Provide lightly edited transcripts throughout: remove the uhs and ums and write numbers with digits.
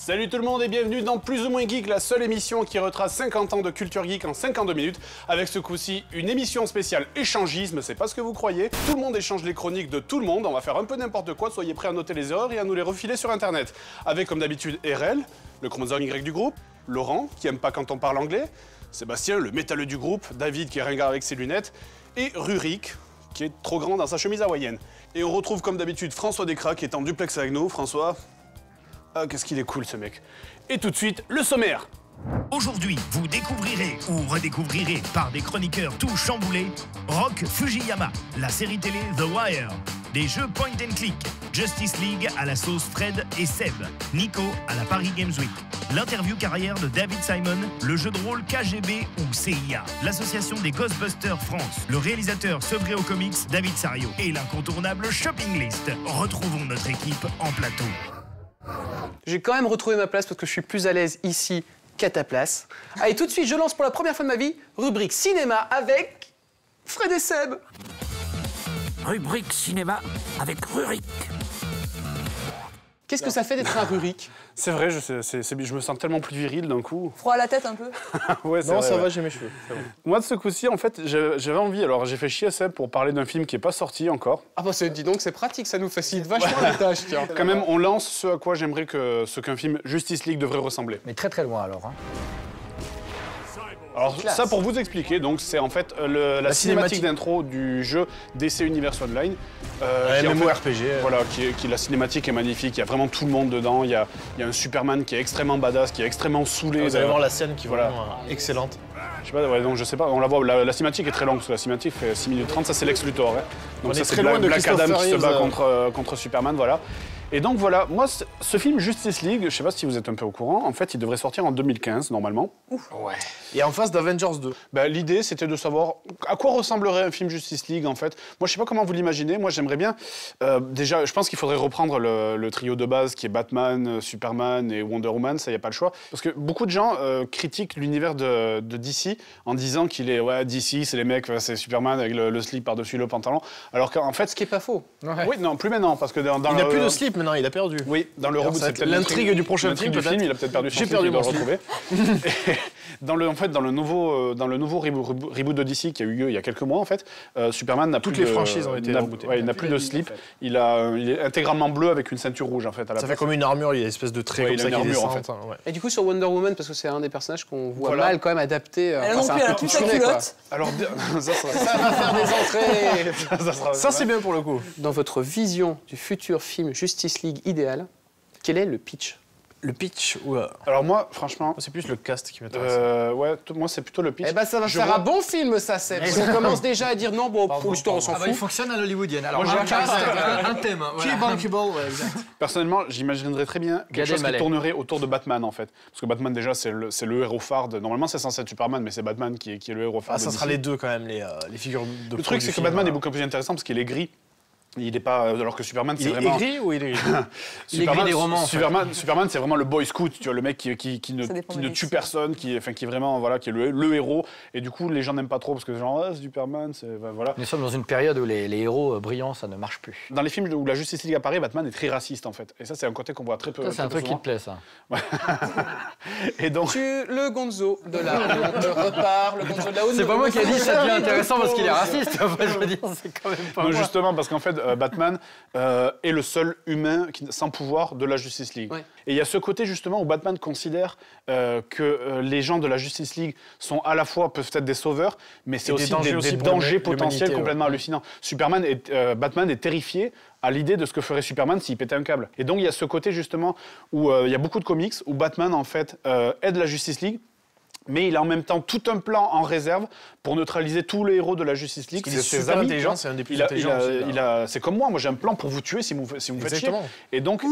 Salut tout le monde et bienvenue dans Plus ou moins Geek, la seule émission qui retrace 50 ans de culture geek en 52 minutes. Avec ce coup-ci, une émission spéciale échangisme, c'est pas ce que vous croyez. Tout le monde échange les chroniques de tout le monde, on va faire un peu n'importe quoi, soyez prêts à noter les erreurs et à nous les refiler sur internet. Avec comme d'habitude RL, le chromosome Y du groupe, Laurent, qui aime pas quand on parle anglais, Sébastien, le métalleux du groupe, David, qui est ringard avec ses lunettes, et Rurik, qui est trop grand dans sa chemise hawaïenne. Et on retrouve comme d'habitude François Descraques, qui est en duplex avec nous. François... Ah, qu'est-ce qu'il est cool, ce mec. Et tout de suite, le sommaire. Aujourd'hui, vous découvrirez ou redécouvrirez par des chroniqueurs tout chamboulés Rock Fujiyama, la série télé The Wire, des jeux point and click, Justice League à la sauce Fred et Seb, Nico à la Paris Games Week, l'interview carrière de David Simon, le jeu de rôle KGB ou CIA, l'association des Ghostbusters France, le réalisateur sevré aux comics David Sario et l'incontournable Shopping List. Retrouvons notre équipe en plateau. J'ai quand même retrouvé ma place parce que je suis plus à l'aise ici qu'à ta place. Allez, tout de suite, je lance pour la première fois de ma vie, rubrique cinéma avec Fred et Seb. Rubrique cinéma avec Rurik. Qu'est-ce que ça fait d'être un Rurik? C'est vrai, je me sens tellement plus viril d'un coup. Froid à la tête un peu. Ouais, non, vrai, ça ouais. va, j'ai mes cheveux. Moi, de ce coup-ci, en fait, j'avais envie. Alors, j'ai fait chier Seb pour parler d'un film qui n'est pas sorti encore. Ah bah dis donc, c'est pratique, ça nous facilite vachement la tâche, tiens. Quand même, on lance ce à quoi j'aimerais qu'un film Justice League devrait ressembler. Mais très très loin alors. Hein. Alors ça pour vous expliquer, donc c'est en fait la cinématique d'intro du jeu DC Universe Online. MMORPG. Voilà, la cinématique est magnifique, il y a vraiment tout le monde dedans, il y a un Superman qui est extrêmement badass, qui est extrêmement saoulé. Vous allez voir la scène qui est voilà. vraiment excellente. Je sais pas, ouais, donc je sais pas, on la voit, la cinématique est très longue, parce que la cinématique fait 6 minutes 30, ça c'est Lex Luthor. Hein. Donc on ça est c'est très loin de Black Adam qui se bat Reeves, contre Superman, voilà. Et donc voilà, moi ce film Justice League, je sais pas si vous êtes un peu au courant, en fait il devrait sortir en 2015 normalement. Ouf. Ouais. Et en face d'Avengers 2. Bah, l'idée c'était de savoir à quoi ressemblerait un film Justice League en fait. Moi je sais pas comment vous l'imaginez, moi j'aimerais bien, déjà je pense qu'il faudrait reprendre le trio de base qui est Batman, Superman et Wonder Woman, ça y a pas le choix. Parce que beaucoup de gens critiquent l'univers de DC en disant qu'il est, ouais DC c'est les mecs, c'est Superman avec le slip par-dessus le pantalon. Alors qu'en fait... Ce qui est pas faux. Ouais. Oui, non, plus maintenant, parce que dans il n'a plus de slip maintenant, il a perdu. Oui, dans le reboot, c'est peut-être l'intrigue du prochain film, il a peut-être perdu son slip, il doit le retrouver. Dans le nouveau reboot de DC qui a eu lieu il y a quelques mois, en fait, Superman n'a plus toutes les franchises ont été rebootées. Ouais, il n'a plus de slip. Il est intégralement bleu avec une ceinture rouge, en fait. Ça fait comme une armure, il y a une espèce de trait comme ça qui descend. En fait. Ouais. Et du coup, sur Wonder Woman, parce que c'est un des personnages qu'on voit mal quand même adapté. Elle non plus, elle a plus sa culotte. Alors, ça va faire des entrées. Ça, c'est bien pour le coup. Dans votre vision du futur film Justice League idéal, quel est le pitch? Le pitch, alors moi, franchement... c'est plus le cast qui m'intéresse. Ouais, moi c'est plutôt le pitch. Eh ben ça va faire un bon film ça, Seb. On commence déjà à dire non, bon, pour l'histoire on s'en fout. Il fonctionne à l'hollywoodienne. Alors moi, un cast, un thème. Qui est bankable, ouais, exact. Personnellement, j'imaginerais très bien quelque chose qui tournerait autour de Batman en fait. Parce que Batman déjà c'est le héros phare de... Normalement c'est censé être Superman, mais c'est Batman qui est le héros phare de ça DC. sera les deux quand même, les figures de... Le truc c'est que Batman est beaucoup plus intéressant parce qu'il est gris. Il est pas... Alors que Superman, c'est vraiment... Il est gris ou il est gris? Il est gris des romans. Superman, c'est vraiment le boy scout, tu vois, le mec qui ne tue personne, qui est vraiment, voilà, qui est le héros. Et du coup, les gens n'aiment pas trop parce que genre, Superman, c'est... voilà. Nous sommes dans une période où les héros brillants, ça ne marche plus. Dans les films où la Justice League apparaît, Batman est très raciste, en fait. Et ça, c'est un côté qu'on voit très peu. Ça, c'est un truc qui te plaît, ça. Ouais. Et donc... Le Gonzo de la repart, le Gonzo de la haute. C'est pas moi qui ai dit ça devient intéressant parce qu'il est raciste. Enfin, je veux dire, c'est quand même pas non, moi. justement, parce qu'en fait, Batman est le seul humain sans pouvoir de la Justice League. Ouais. Et il y a ce côté justement où Batman considère que les gens de la Justice League sont à la fois peuvent être des sauveurs, mais c'est aussi des dangers potentiels complètement hallucinants. Batman est terrifié à l'idée de ce que ferait Superman s'il pétait un câble. Et donc il y a ce côté justement où il y a beaucoup de comics où Batman en fait aide la Justice League. Mais il a en même temps tout un plan en réserve pour neutraliser tous les héros de la Justice League. C'est super intelligent, c'est un des plus intelligents. C'est comme moi j'ai un plan pour vous tuer si vous me faites chier. Et donc,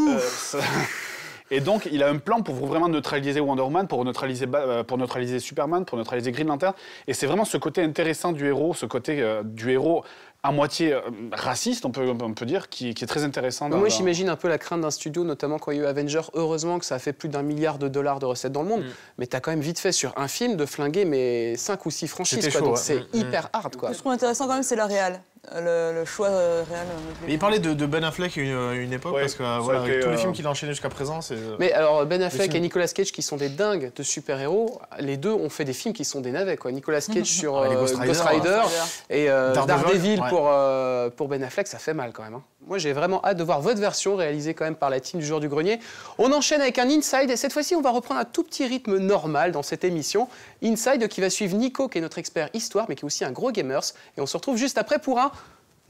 et donc, il a un plan pour vraiment neutraliser Wonder Woman, pour neutraliser Superman, pour neutraliser Green Lantern. Et c'est vraiment ce côté intéressant du héros, ce côté du héros à moitié raciste, on peut dire, qui est très intéressant. Moi, j'imagine un peu la crainte d'un studio, notamment quand il y a eu Avengers. Heureusement que ça a fait plus d'1 milliard de dollars de recettes dans le monde. Mais t'as quand même vite fait sur un film de flinguer mais 5 ou 6 franchises. Quoi, donc c'est hyper hard. Quoi. Ce qui est intéressant quand même, c'est la réal. Le choix réel me plaît. Mais il parlait de Ben Affleck à une époque, Ouais, parce que ça voilà, a avec été, tous les films qu'il a enchaînés jusqu'à présent, c'est... Mais alors Ben Les Affleck films. et Nicolas Cage qui sont des dingues de super-héros, les deux ont fait des films qui sont des navets quoi. Nicolas Cage sur les Ghost Ghost Rider, Rider et Daredevil ouais. pour Ben Affleck, ça fait mal quand même. Hein. Moi j'ai vraiment hâte de voir votre version réalisée quand même par la team du Joueur du Grenier. On enchaîne avec un Inside et cette fois-ci on va reprendre un tout petit rythme normal dans cette émission. Inside qui va suivre Nico qui est notre expert histoire mais qui est aussi un gros gamers et on se retrouve juste après pour un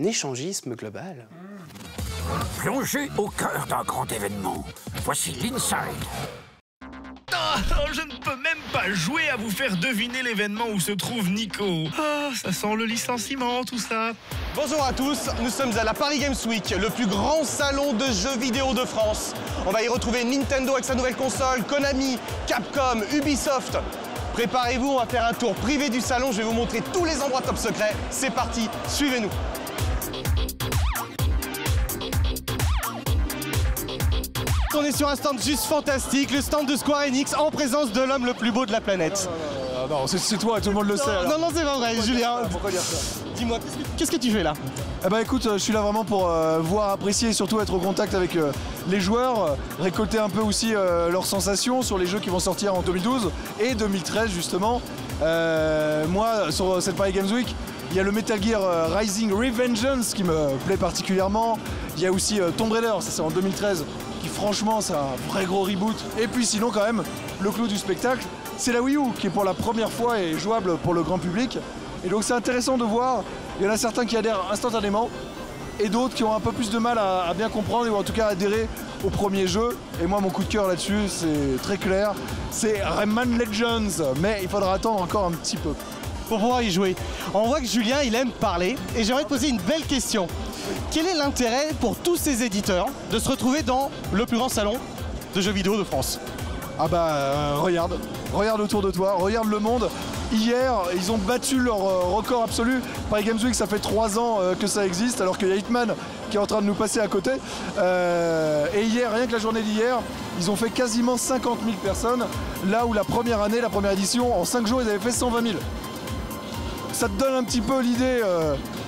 échangisme global. Plongez au cœur d'un grand événement. Voici l'Inside. Oh, je ne peux même pas jouer à vous faire deviner l'événement où se trouve Nico. Ah, ça sent le licenciement, tout ça. Bonjour à tous, nous sommes à la Paris Games Week, le plus grand salon de jeux vidéo de France. On va y retrouver Nintendo avec sa nouvelle console, Konami, Capcom, Ubisoft. Préparez-vous, on va faire un tour privé du salon, je vais vous montrer tous les endroits top secrets. C'est parti, suivez-nous. On est sur un stand juste fantastique, le stand de Square Enix en présence de l'homme le plus beau de la planète. Non, c'est toi, tout le monde le sait. Alors. Non, c'est pas vrai, Julien. Pourquoi dire ça? Dis-moi, qu'est-ce que tu fais là? Eh ben écoute, je suis là vraiment pour voir, apprécier et surtout être au contact avec les joueurs, récolter un peu aussi leurs sensations sur les jeux qui vont sortir en 2012 et 2013 justement. Moi, sur cette Paris Games Week, il y a le Metal Gear Rising Revengeance qui me plaît particulièrement. Il y a aussi Tomb Raider, ça c'est en 2013, qui franchement c'est un vrai gros reboot. Et puis sinon quand même, le clou du spectacle, c'est la Wii U qui est pour la première fois et jouable pour le grand public. Et donc c'est intéressant de voir, il y en a certains qui adhèrent instantanément et d'autres qui ont un peu plus de mal à bien comprendre ou en tout cas adhérer au premier jeu. Et moi mon coup de cœur là-dessus, c'est très clair, c'est Rayman Legends, mais il faudra attendre encore un petit peu. Pour pouvoir y jouer. On voit que Julien, il aime parler et j'aimerais te poser une belle question. Quel est l'intérêt pour tous ces éditeurs de se retrouver dans le plus grand salon de jeux vidéo de France? Ah bah regarde autour de toi, regarde le monde. Hier, ils ont battu leur record absolu. Paris Games Week, ça fait 3 ans que ça existe, alors qu'il y a Hitman qui est en train de nous passer à côté. Et hier, rien que la journée d'hier, ils ont fait quasiment 50 000 personnes, là où la première année, la première édition, en 5 jours, ils avaient fait 120 000. Ça te donne un petit peu l'idée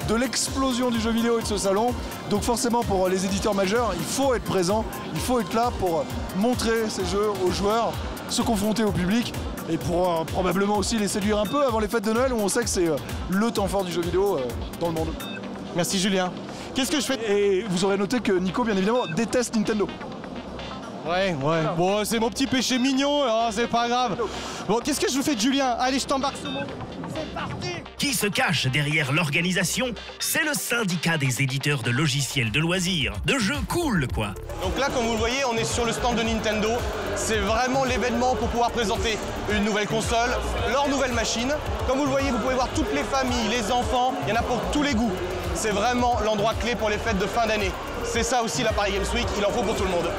de l'explosion du jeu vidéo et de ce salon. Donc forcément, pour les éditeurs majeurs, il faut être présent, il faut être là pour montrer ces jeux aux joueurs, se confronter au public et pour probablement aussi les séduire un peu avant les fêtes de Noël où on sait que c'est le temps fort du jeu vidéo dans le monde. Merci Julien. Qu'est-ce que je fais? Et vous aurez noté que Nico, bien évidemment, déteste Nintendo. Ouais. Bon, c'est mon petit péché mignon, alors c'est pas grave. Bon, qu'est-ce que je vous fais de Julien? Allez, je t'embarque sur mon... C'est parti! Qui se cache derrière l'organisation? C'est le syndicat des éditeurs de logiciels de loisirs, de jeux cool quoi. Donc là, comme vous le voyez, on est sur le stand de Nintendo. C'est vraiment l'événement pour pouvoir présenter une nouvelle console, leur nouvelle machine. Comme vous le voyez, vous pouvez voir toutes les familles, les enfants, il y en a pour tous les goûts. C'est vraiment l'endroit clé pour les fêtes de fin d'année. C'est ça aussi la Paris Games Week, il en faut pour tout le monde.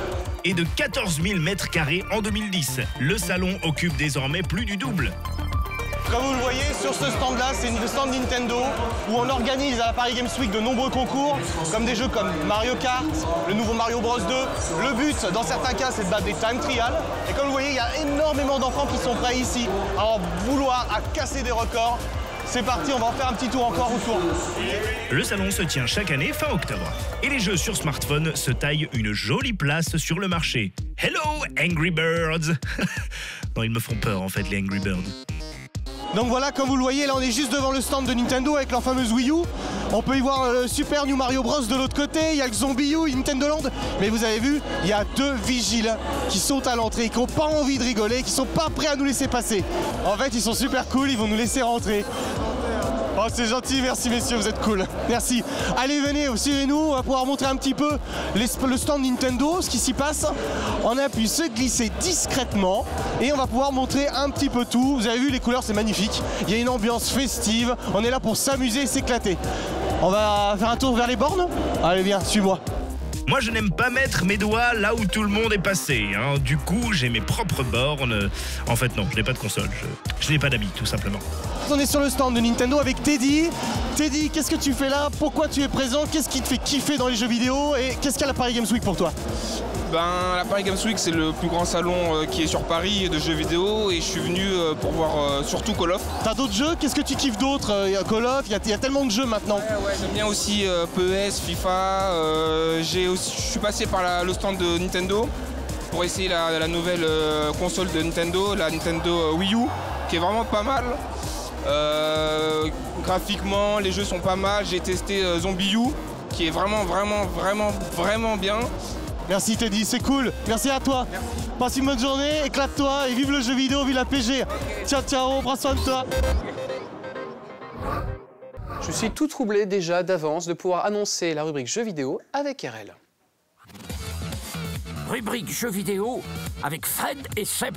Et de 14 000 mètres carrés en 2010, le salon occupe désormais plus du double. Comme vous le voyez, sur ce stand-là, c'est le stand Nintendo où on organise à la Paris Games Week de nombreux concours, comme des jeux comme Mario Kart, le nouveau Mario Bros 2. Le but, dans certains cas, c'est de battre des time trials. Et comme vous voyez, il y a énormément d'enfants qui sont prêts ici à en vouloir, à casser des records. C'est parti, on va en faire un petit tour encore autour. Le salon se tient chaque année fin octobre. Et les jeux sur smartphone se taillent une jolie place sur le marché. Hello, Angry Birds. Non, ils me font peur en fait, les Angry Birds. Donc voilà, comme vous le voyez, là on est juste devant le stand de Nintendo avec leur fameuse Wii U. On peut y voir le Super New Mario Bros de l'autre côté, il y a le Zombie U, Nintendo Land. Mais vous avez vu, il y a 2 vigiles qui sont à l'entrée, qui n'ont pas envie de rigoler, qui sont pas prêts à nous laisser passer. En fait, ils sont super cool, ils vont nous laisser rentrer. Oh, c'est gentil, merci messieurs, vous êtes cool. Merci. Allez, venez, suivez-nous, on va pouvoir montrer un petit peu le stand Nintendo, ce qui s'y passe. On a pu se glisser discrètement et on va pouvoir montrer un petit peu tout. Vous avez vu, les couleurs, c'est magnifique. Il y a une ambiance festive, on est là pour s'amuser et s'éclater. On va faire un tour vers les bornes? Allez, viens, suis-moi. Moi, je n'aime pas mettre mes doigts là où tout le monde est passé. Hein. Du coup, j'ai mes propres bornes. En fait, non, je n'ai pas de console. Je n'ai pas d'amis, tout simplement. On est sur le stand de Nintendo avec Teddy. Teddy, qu'est-ce que tu fais là? Pourquoi tu es présent? Qu'est-ce qui te fait kiffer dans les jeux vidéo? Et qu'est-ce qu'il y a à la Paris Games Week pour toi? La Paris Games Week, c'est le plus grand salon qui est sur Paris de jeux vidéo et je suis venu pour voir surtout Call of. T'as d'autres jeux? Qu'est-ce que tu kiffes d'autre? Il y a Call of, il y a tellement de jeux maintenant. Ouais, j'aime bien aussi PES, FIFA. Je suis passé par le stand de Nintendo pour essayer la nouvelle console de Nintendo, la Nintendo Wii U, qui est vraiment pas mal. Graphiquement, les jeux sont pas mal. J'ai testé Zombie U, qui est vraiment bien. Merci Teddy, c'est cool. Merci à toi. Merci. Passe une bonne journée, éclate-toi et vive le jeu vidéo, vive la PG. Okay. Ciao, prends soin de toi. Je suis tout troublé déjà d'avance de pouvoir annoncer la rubrique jeux vidéo avec RL. Rubrique jeux vidéo avec Fred et Seb.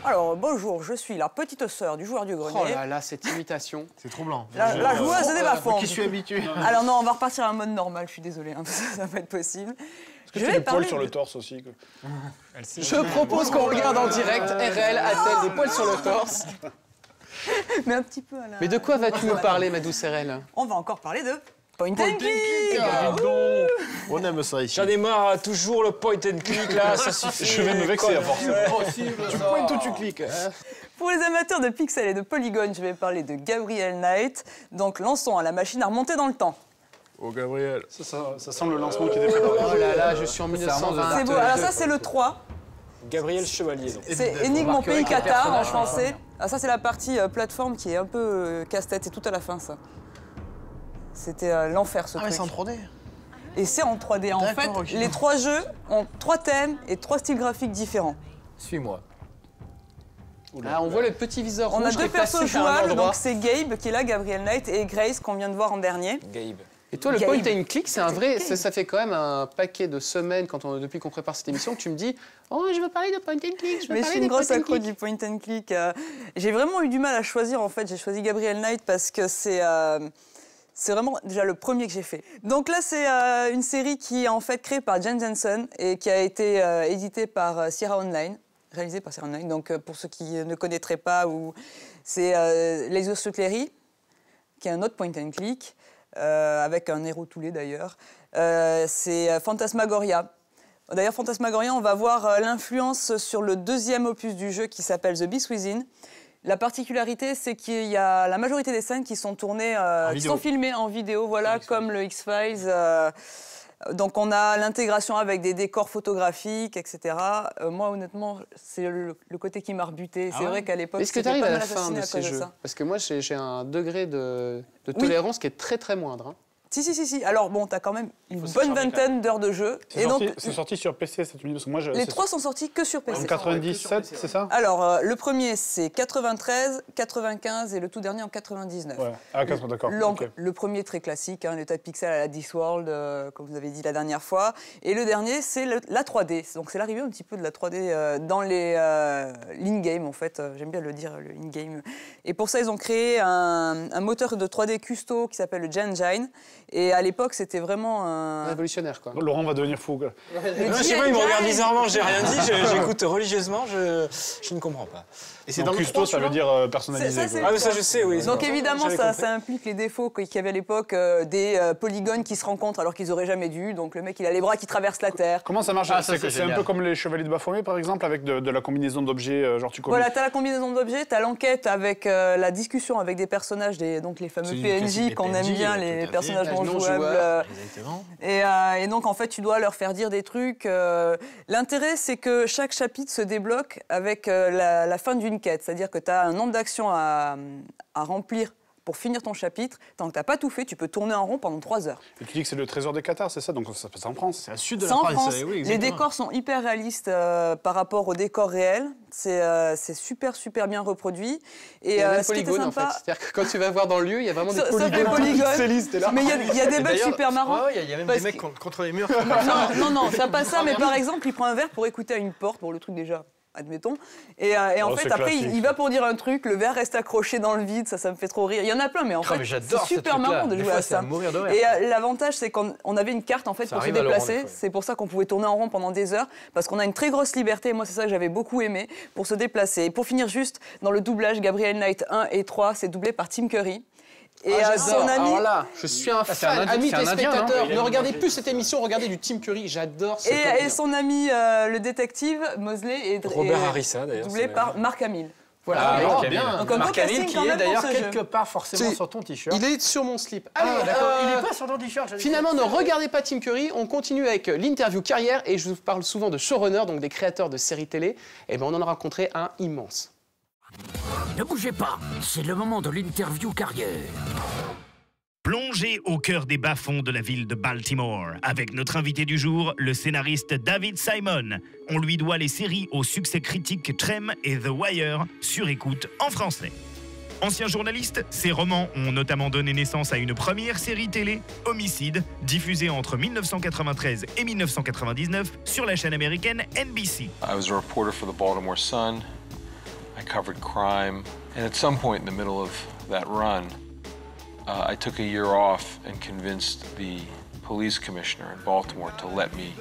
Alors, bonjour, je suis la petite sœur du joueur du grenier. Oh là là, cette imitation. C'est troublant. La joueuse de Bafon. Qui suis habitué. Alors non, on va repartir en mode normal, je suis désolée, hein, ça va pas être possible. Est-ce que tu as des poils sur le torse aussi Je propose qu'on regarde en direct RL a-t-elle des poils sur le torse? Mais un petit peu à la... Mais de quoi vas-tu nous parler, ma douce RL? On va encore parler de Point and Click. On aime ça ici. J'en ai marre, toujours le point and click là, ça suffit. Je vais me vexer à force. Tu pointes ou tu cliques. Pour les amateurs de pixels et de polygones, je vais parler de Gabriel Knight. Donc lançons à la machine à remonter dans le temps. Oh Gabriel, ça sent le lancement qui est préparé. Oh là là, je suis en 1920. C'est beau, alors ça c'est le 3. Gabriel Chevalier. C'est Énigme en pays Qatar en français. Ah, ça c'est la partie plateforme qui est un peu casse-tête, c'est tout à la fin ça. C'était l'enfer ce truc. Ah mais c'est en 3D. Et c'est en 3D. En fait, les 3 jeux ont 3 thèmes et 3 styles graphiques différents. Suis-moi. Ah, on voit le petit viseur rouge. On a 2 persos jouables, donc donc c'est Gabe qui est là, Gabriel Knight, et Grace qu'on vient de voir en dernier. Gabe. Et toi, le point and click, c'est un vrai. Ça fait quand même un paquet de semaines depuis qu'on prépare cette émission que tu me dis oh, je veux parler de point and click. Mais je suis une grosse accro du point and click. J'ai vraiment eu du mal à choisir en fait. J'ai choisi Gabriel Knight parce que c'est vraiment déjà le premier que j'ai fait. Donc là, c'est une série qui est en fait créée par Jen Jensen et qui a été éditée par Sierra Online, réalisée par Sierra Online. Donc pour ceux qui ne connaîtraient pas, c'est Les Ours Clary, qui est un autre point and click. Avec un héros toulé d'ailleurs. C'est Phantasmagoria. D'ailleurs, Phantasmagoria, on va voir l'influence sur le 2e opus du jeu qui s'appelle The Beast Within. La particularité, c'est qu'il y a la majorité des scènes qui sont tournées, qui sont filmées en vidéo, voilà, comme le X-Files. Donc on a l'intégration avec des décors photographiques, etc. Moi, honnêtement, c'est le côté qui m'a rebuté. C'est vrai qu'à l'époque, est-ce que tu arrives à la fin de ces jeux? Parce que moi, j'ai un degré de tolérance qui est très très moindre. Hein. Si. Alors bon, t'as quand même une bonne vingtaine d'heures de jeu. C'est sorti sur PC cette nuit parce que moi les 3 sont sortis que sur PC. En 97, c'est ça? Alors le premier c'est 93, 95 et le tout dernier en 99. Ouais. Ah, d'accord. Donc le premier très classique, hein, le type pixel à la Discworld, comme vous avez dit la dernière fois. Et le dernier c'est la 3D. Donc c'est l'arrivée un petit peu de la 3D dans les in-game en fait. J'aime bien le dire, le in-game. Et pour ça ils ont créé un moteur de 3D custo qui s'appelle le Gen-Engine. Et à l'époque, c'était vraiment révolutionnaire, quoi. Laurent va devenir fou, quoi. Je sais pas, il me regarde bizarrement, j'ai rien dit, j'écoute religieusement, je ne comprends pas. Et c'est dans custo, ça veut dire personnalisé. Ah, mais ça, je sais, oui. Donc évidemment, ça implique les défauts qu'il y avait à l'époque, des polygones qui se rencontrent alors qu'ils auraient jamais dû. Donc le mec, il a les bras qui traversent la terre. Comment ça marche? C'est un peu comme les Chevaliers de Baphomet, par exemple, avec de la combinaison d'objets, genre tu Voilà, t'as la combinaison d'objets, t'as l'enquête avec la discussion avec des personnages, donc les fameux PNJ qu'on aime bien, les personnages non jouables. Et donc en fait, tu dois leur faire dire des trucs. L'intérêt, c'est que chaque chapitre se débloque avec la fin d'une quête, c'est-à-dire que tu as un nombre d'actions à remplir pour finir ton chapitre. Tant que tu n'as pas tout fait, tu peux tourner en rond pendant 3 heures. Et tu dis que c'est le trésor des Qatars, c'est ça? Donc ça c'est en France? C'est à sud de la France. Oui, les décors sont hyper réalistes par rapport aux décors réels. C'est super bien reproduit. Et il y a des polygones en fait. C'est-à-dire que quand tu vas voir dans le lieu, il y a vraiment des polygones. Mais il y a des bugs super marrants. Il y a même des mecs contre les murs. Non, ça passe ça. Mais par exemple, il prend un verre pour écouter à une porte. Pour le truc déjà. Admettons. Et en fait, après, il va pour dire un truc, le verre reste accroché dans le vide, ça me fait trop rire. Il y en a plein, mais en fait, c'est super marrant de jouer à ça. Et l'avantage, c'est qu'on avait une carte en fait pour se déplacer. C'est pour ça qu'on pouvait tourner en rond pendant des heures, parce qu'on a une très grosse liberté. Moi, c'est ça que j'avais beaucoup aimé, pour se déplacer. Et pour finir juste, dans le doublage, Gabriel Knight 1 et 3, c'est doublé par Tim Curry. Et son ami... Alors là, je suis un fan. Amis téléspectateurs, ne regardez non plus cette émission, regardez du Tim Curry. J'adore ce comédien. Et son ami, le détective, Mosley, est Robert Harrison, d'ailleurs. doublé par Mark Hamill. Voilà, bien. Donc un beau Mark Hamill casting qui quand est même pour d'ailleurs ce quelque jeu. part forcément sur ton t-shirt. Il est sur mon slip. Ah, Allez, d'accord. Il n'est pas sur ton t-shirt. Finalement, ne regardez pas Tim Curry, on continue avec l'interview carrière et je vous parle souvent de showrunners, donc des créateurs de séries télé. Et ben on en a rencontré un immense. Ne bougez pas, c'est le moment de l'interview carrière. Plongez au cœur des bas-fonds de la ville de Baltimore avec notre invité du jour, le scénariste David Simon. On lui doit les séries au succès critique Trem et The Wire, sur écoute en français. Ancien journaliste, ses romans ont notamment donné naissance à une première série télé, Homicide, diffusée entre 1993 et 1999 sur la chaîne américaine NBC. I was a reporter for the Baltimore Sun. I covered crime, and at some point in the middle of that run, I took a year off and convinced the police commissioner in Baltimore to let me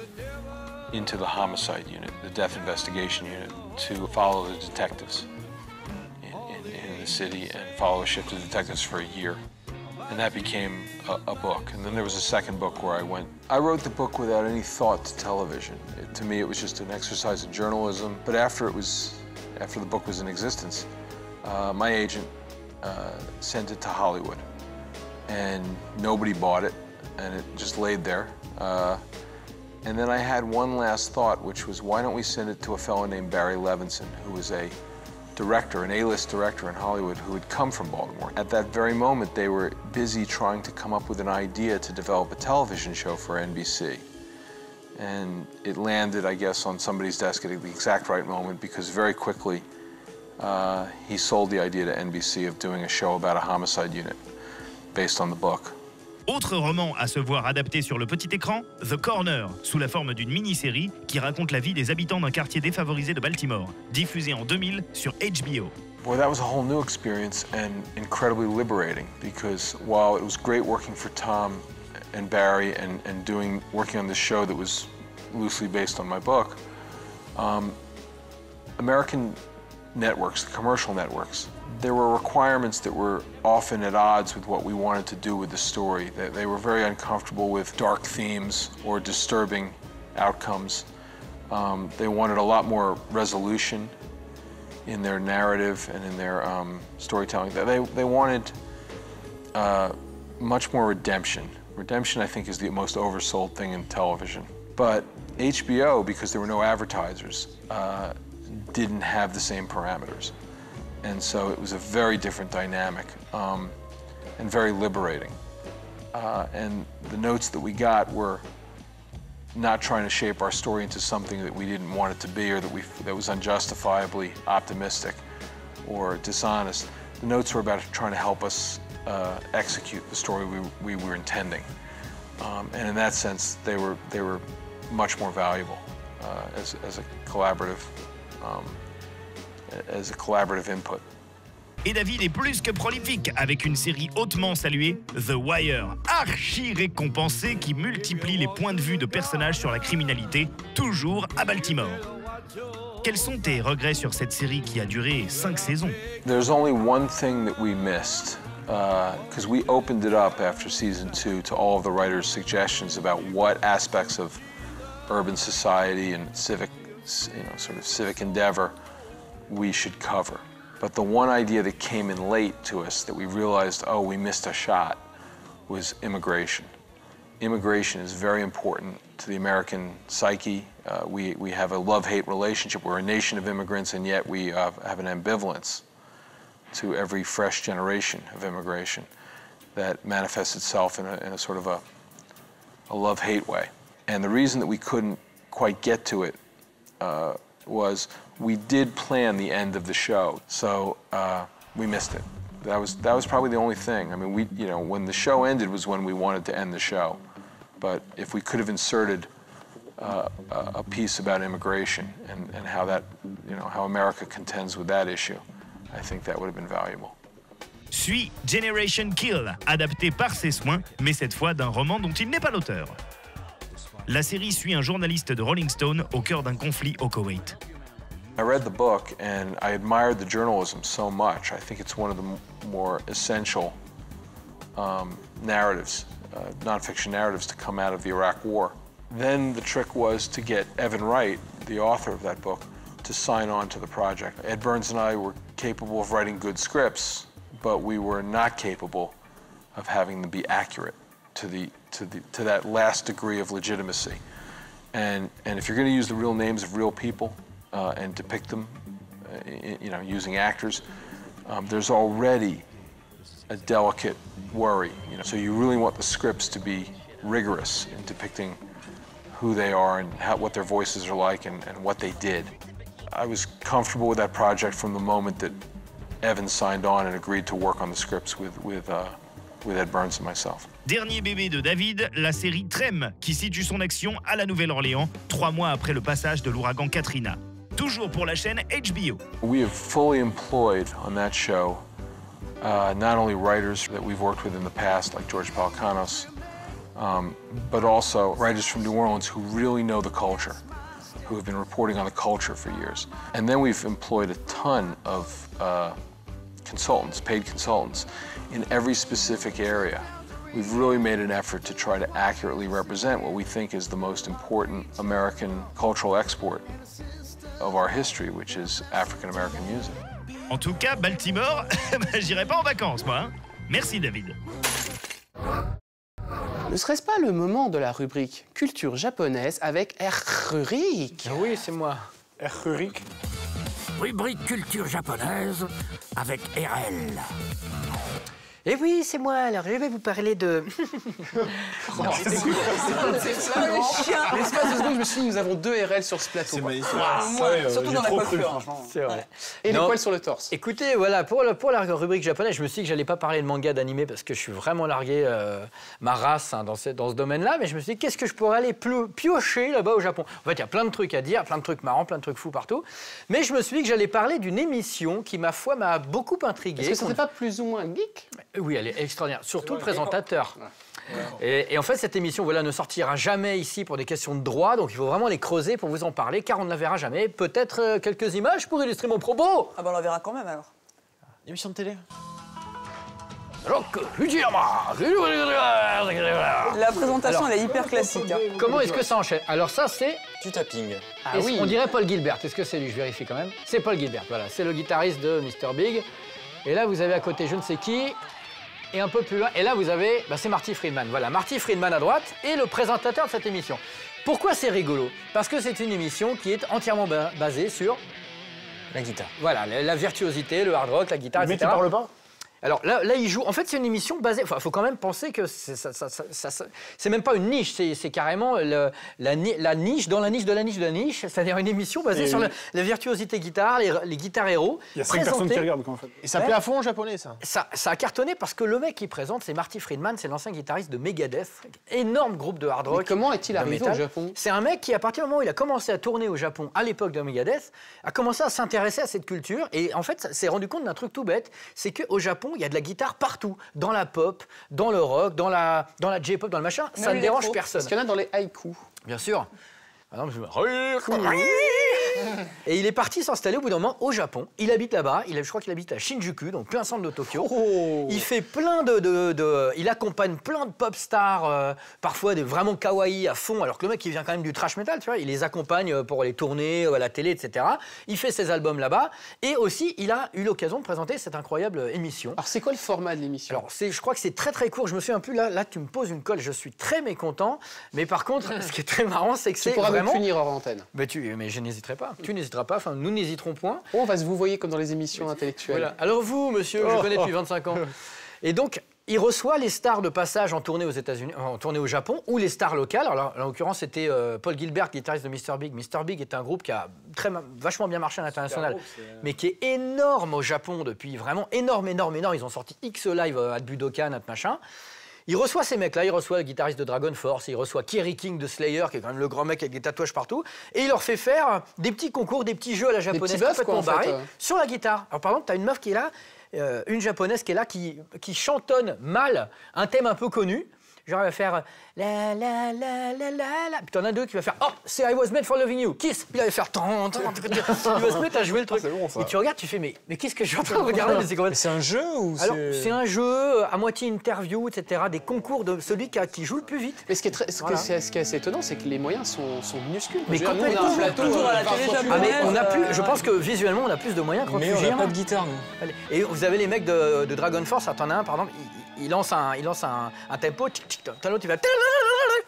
into the homicide unit, the death investigation unit, to follow the detectives in the city and follow a shift of detectives for a year. And that became a book. And then there was a second book where I wrote the book without any thought to television. To me, it was just an exercise in journalism. But after the book was in existence, my agent sent it to Hollywood. And nobody bought it, and it just laid there. And then I had one last thought, which was, why don't we send it to a fellow named Barry Levinson, who was a director, an A-list director in Hollywood who had come from Baltimore. At that very moment, they were busy trying to come up with an idea to develop a television show for NBC. And it landed, I guess, on somebody's desk at the exact right moment, because very quickly he sold the idea to NBC of doing a show about a homicide unit based on the book. Autre roman à se voir adapté sur le petit écran, The Corner, sous la forme d'une mini-série qui raconte la vie des habitants d'un quartier défavorisé de Baltimore, diffusé en 2000 sur HBO. Boy, that was a whole new experience and incredibly liberating, because while it was great working for Tom and Barry and working on this show that was loosely based on my book, American networks, the commercial networks, there were requirements that were often at odds with what we wanted to do with the story. They were very uncomfortable with dark themes or disturbing outcomes. They wanted a lot more resolution in their narrative and in their storytelling. They wanted much more redemption. Redemption, I think, is the most oversold thing in television. But HBO, because there were no advertisers, didn't have the same parameters. And so it was a very different dynamic and very liberating. And the notes that we got were not trying to shape our story into something that we didn't want it to be, or that was unjustifiably optimistic or dishonest. The notes were about trying to help us execute the story we were intending. And in that sense, they were much more valuable as a collaborative input. Et David est plus que prolifique avec une série hautement saluée, The Wire, archi récompensée qui multiplie les points de vue de personnages sur la criminalité, toujours à Baltimore. Quels sont tes regrets sur cette série qui a duré 5 saisons? There's only one thing that we missed, because we opened it up after season 2 to all of the writers' suggestions about what aspects of urban society and civic, sort of civic endeavor we should cover. But the one idea that came in late to us that we realized, oh, we missed a shot, was immigration. Immigration is very important to the American psyche. We have a love-hate relationship. We're a nation of immigrants, and yet we have an ambivalence to every fresh generation of immigration that manifests itself in a sort of a love-hate way. And the reason that we couldn't quite get to it was we did plan the end of the show, so we missed it. That was probably the only thing. I mean, when the show ended was when we wanted to end the show. But if we could have inserted a piece about immigration and how that, how America contends with that issue, I think that would have been valuable. Suit Generation Kill, adapté par ses soins, mais cette fois d'un roman dont il n'est pas l'auteur. La série suit un journaliste de Rolling Stone au cœur d'un conflit au Koweït. I read the book and I admired the journalism so much. I think it's one of the more essential narratives, nonfiction narratives to come out of the Iraq War. Then the trick was to get Evan Wright, the author of that book, to sign on to the project. Ed Burns and I were capable of writing good scripts, but we were not capable of having them be accurate to that last degree of legitimacy. And if you're going to use the real names of real people and depict them, you know, using actors, there's already a delicate worry. You know, so you really want the scripts to be rigorous in depicting who they are and what their voices are like and what they did. I was comfortable with that project from the moment that Evan signed on and agreed to work on the scripts with Ed Burns and myself. Dernier bébé de David, la série Trem, qui situe son action à la Nouvelle-Orléans, 3 mois après le passage de l'ouragan Katrina. Toujours pour la chaîne HBO. We have fully employed on that show not only writers that we've worked with in the past, like George Pelecanos, but also writers from New Orleans who really know the culture, who have been reporting on the culture for years. And then we've employed a ton of consultants, paid consultants, in every specific area. We've really made an effort to try to accurately represent what we think is the most important American cultural export of our history, which is African American music. En tout cas, Baltimore, j'irai pas en vacances, moi. Hein. Merci, David. Ne serait-ce pas le moment de la rubrique culture japonaise avec Rurik? Oui, c'est moi. Rurik. Rubrique culture japonaise avec RL. Et oui, c'est moi. Alors, je vais vous parler de... C'est flagrant. L'espace de seconde, je me suis dit, nous avons 2 RL sur ce plateau. C'est magnifique. Surtout dans la coiffure, franchement. C'est vrai. Et les Non. poils sur le torse. Écoutez, voilà, pour la rubrique japonaise, je me suis dit que j'allais pas parler de manga, d'animé, parce que je suis vraiment largué ma race dans ce domaine-là, mais je me suis dit, qu'est-ce que je pourrais aller piocher là-bas au Japon? En fait, il y a plein de trucs à dire, plein de trucs marrants, plein de trucs fous partout, mais je me suis dit que j'allais parler d'une émission qui, ma foi, m'a beaucoup intrigué. Est-ce que c'était pas plus ou moins geek? Oui, elle est extraordinaire, surtout le présentateur. Et en fait, cette émission voilà, ne sortira jamais ici pour des questions de droit, donc il faut vraiment les creuser pour vous en parler, car on ne la verra jamais. Peut-être quelques images pour illustrer mon propos. Ah bah on la verra quand même alors. Émission de télé. Rock Fujiyama. La présentation, elle est hyper classique. Hein. Comment est-ce que ça enchaîne? Alors ça, c'est... Du tapping. Ah oui. On dirait Paul Gilbert. Est-ce que c'est lui? Je vérifie quand même. C'est Paul Gilbert, voilà. C'est le guitariste de Mr. Big. Et là, vous avez à côté je ne sais qui. Et un peu plus loin, et là, vous avez... Bah, c'est Marty Friedman. Voilà, Marty Friedman à droite et le présentateur de cette émission. Pourquoi c'est rigolo? Parce que c'est une émission qui est entièrement basée sur... La guitare. Voilà, la virtuosité, le hard rock, la guitare, etc. Mais tu parles pas? Alors là, il joue. En fait, c'est une émission basée. Enfin, il faut quand même penser que c'est même pas une niche. C'est carrément la niche dans la niche de la niche de la niche. C'est-à-dire une émission basée sur la virtuosité guitare, les guitares héros. Il y a 5 personnes qui regardent, en fait. Et ça plaît à fond en japonais, ça. Ça a cartonné parce que le mec qui présente, c'est Marty Friedman, c'est l'ancien guitariste de Megadeth, énorme groupe de hard rock. Mais comment est-il arrivé au Japon? C'est un mec qui, à partir du moment où il a commencé à tourner au Japon, à l'époque de Megadeth, a commencé à s'intéresser à cette culture. Et en fait, s'est rendu compte d'un truc tout bête, c'est qu'au Japon, il y a de la guitare partout, dans la pop, dans le rock, dans la J-pop, dans le machin. Ça ne dérange personne. Parce qu'il y en a dans les haïkus. Bien sûr. Par exemple, et il est parti s'installer au bout d'un moment au Japon. Il habite là-bas. Je crois qu'il habite à Shinjuku, donc plein centre de Tokyo. Oh. Il fait plein il accompagne plein de pop stars, parfois des vraiment kawaii à fond. Alors que le mec, il vient quand même du trash metal, tu vois. Il les accompagne pour les tournées à la télé, etc. Il fait ses albums là-bas. Et aussi, il a eu l'occasion de présenter cette incroyable émission. Alors, c'est quoi le format de l'émission? Alors, je crois que c'est très très court. Je me souviens plus. Là, tu me poses une colle. Je suis très mécontent. Mais par contre, ce qui est très marrant, c'est que c'est vraiment... me punir hors antenne. Mais je n'hésiterai pas. Tu n'hésiteras pas. Enfin, nous n'hésiterons point. On va se vous voyez comme dans les émissions intellectuelles. Voilà. Alors vous, monsieur, je connais depuis 25 ans. Et donc, il reçoit les stars de passage en tournée aux États-Unis, en tournée au Japon, ou les stars locales. Alors, en l'occurrence, c'était Paul Gilbert, guitariste de Mr. Big. Mr. Big est un groupe qui a vachement bien marché à l'international, mais qui est énorme au Japon depuis vraiment énorme. Ils ont sorti X live à Budokan, à machin. Il reçoit ces mecs-là, il reçoit le guitariste de Dragon Force, il reçoit Kerry King de Slayer, qui est quand même le grand mec avec des tatouages partout, et il leur fait faire des petits concours, des petits jeux à la japonaise complètement barrés sur la guitare. Alors par exemple, tu as une meuf qui est là, une japonaise qui est là, qui chantonne mal un thème un peu connu. Genre, il va faire la la la la la la. Puis t'en as deux qui va faire oh, c'est I was made for loving you, Kiss. Puis là, il va faire tant. Il va se mettre à jouer le truc. Bon, ça. Et tu regardes, tu fais mais qu'est-ce que je suis en train de regarder? C'est un jeu ou alors, c'est un jeu à moitié interview, etc. Des concours de celui qui joue le plus vite. Mais ce qui est assez étonnant, c'est que les moyens sont minuscules. Mais complètement. Je pense que visuellement, on a plus de moyens qu'en Mais on n'a pas de guitare, nous. Et vous avez les mecs de Dragon Force, t'en as un, par exemple, il lance un tempo, t'as l'autre, il va...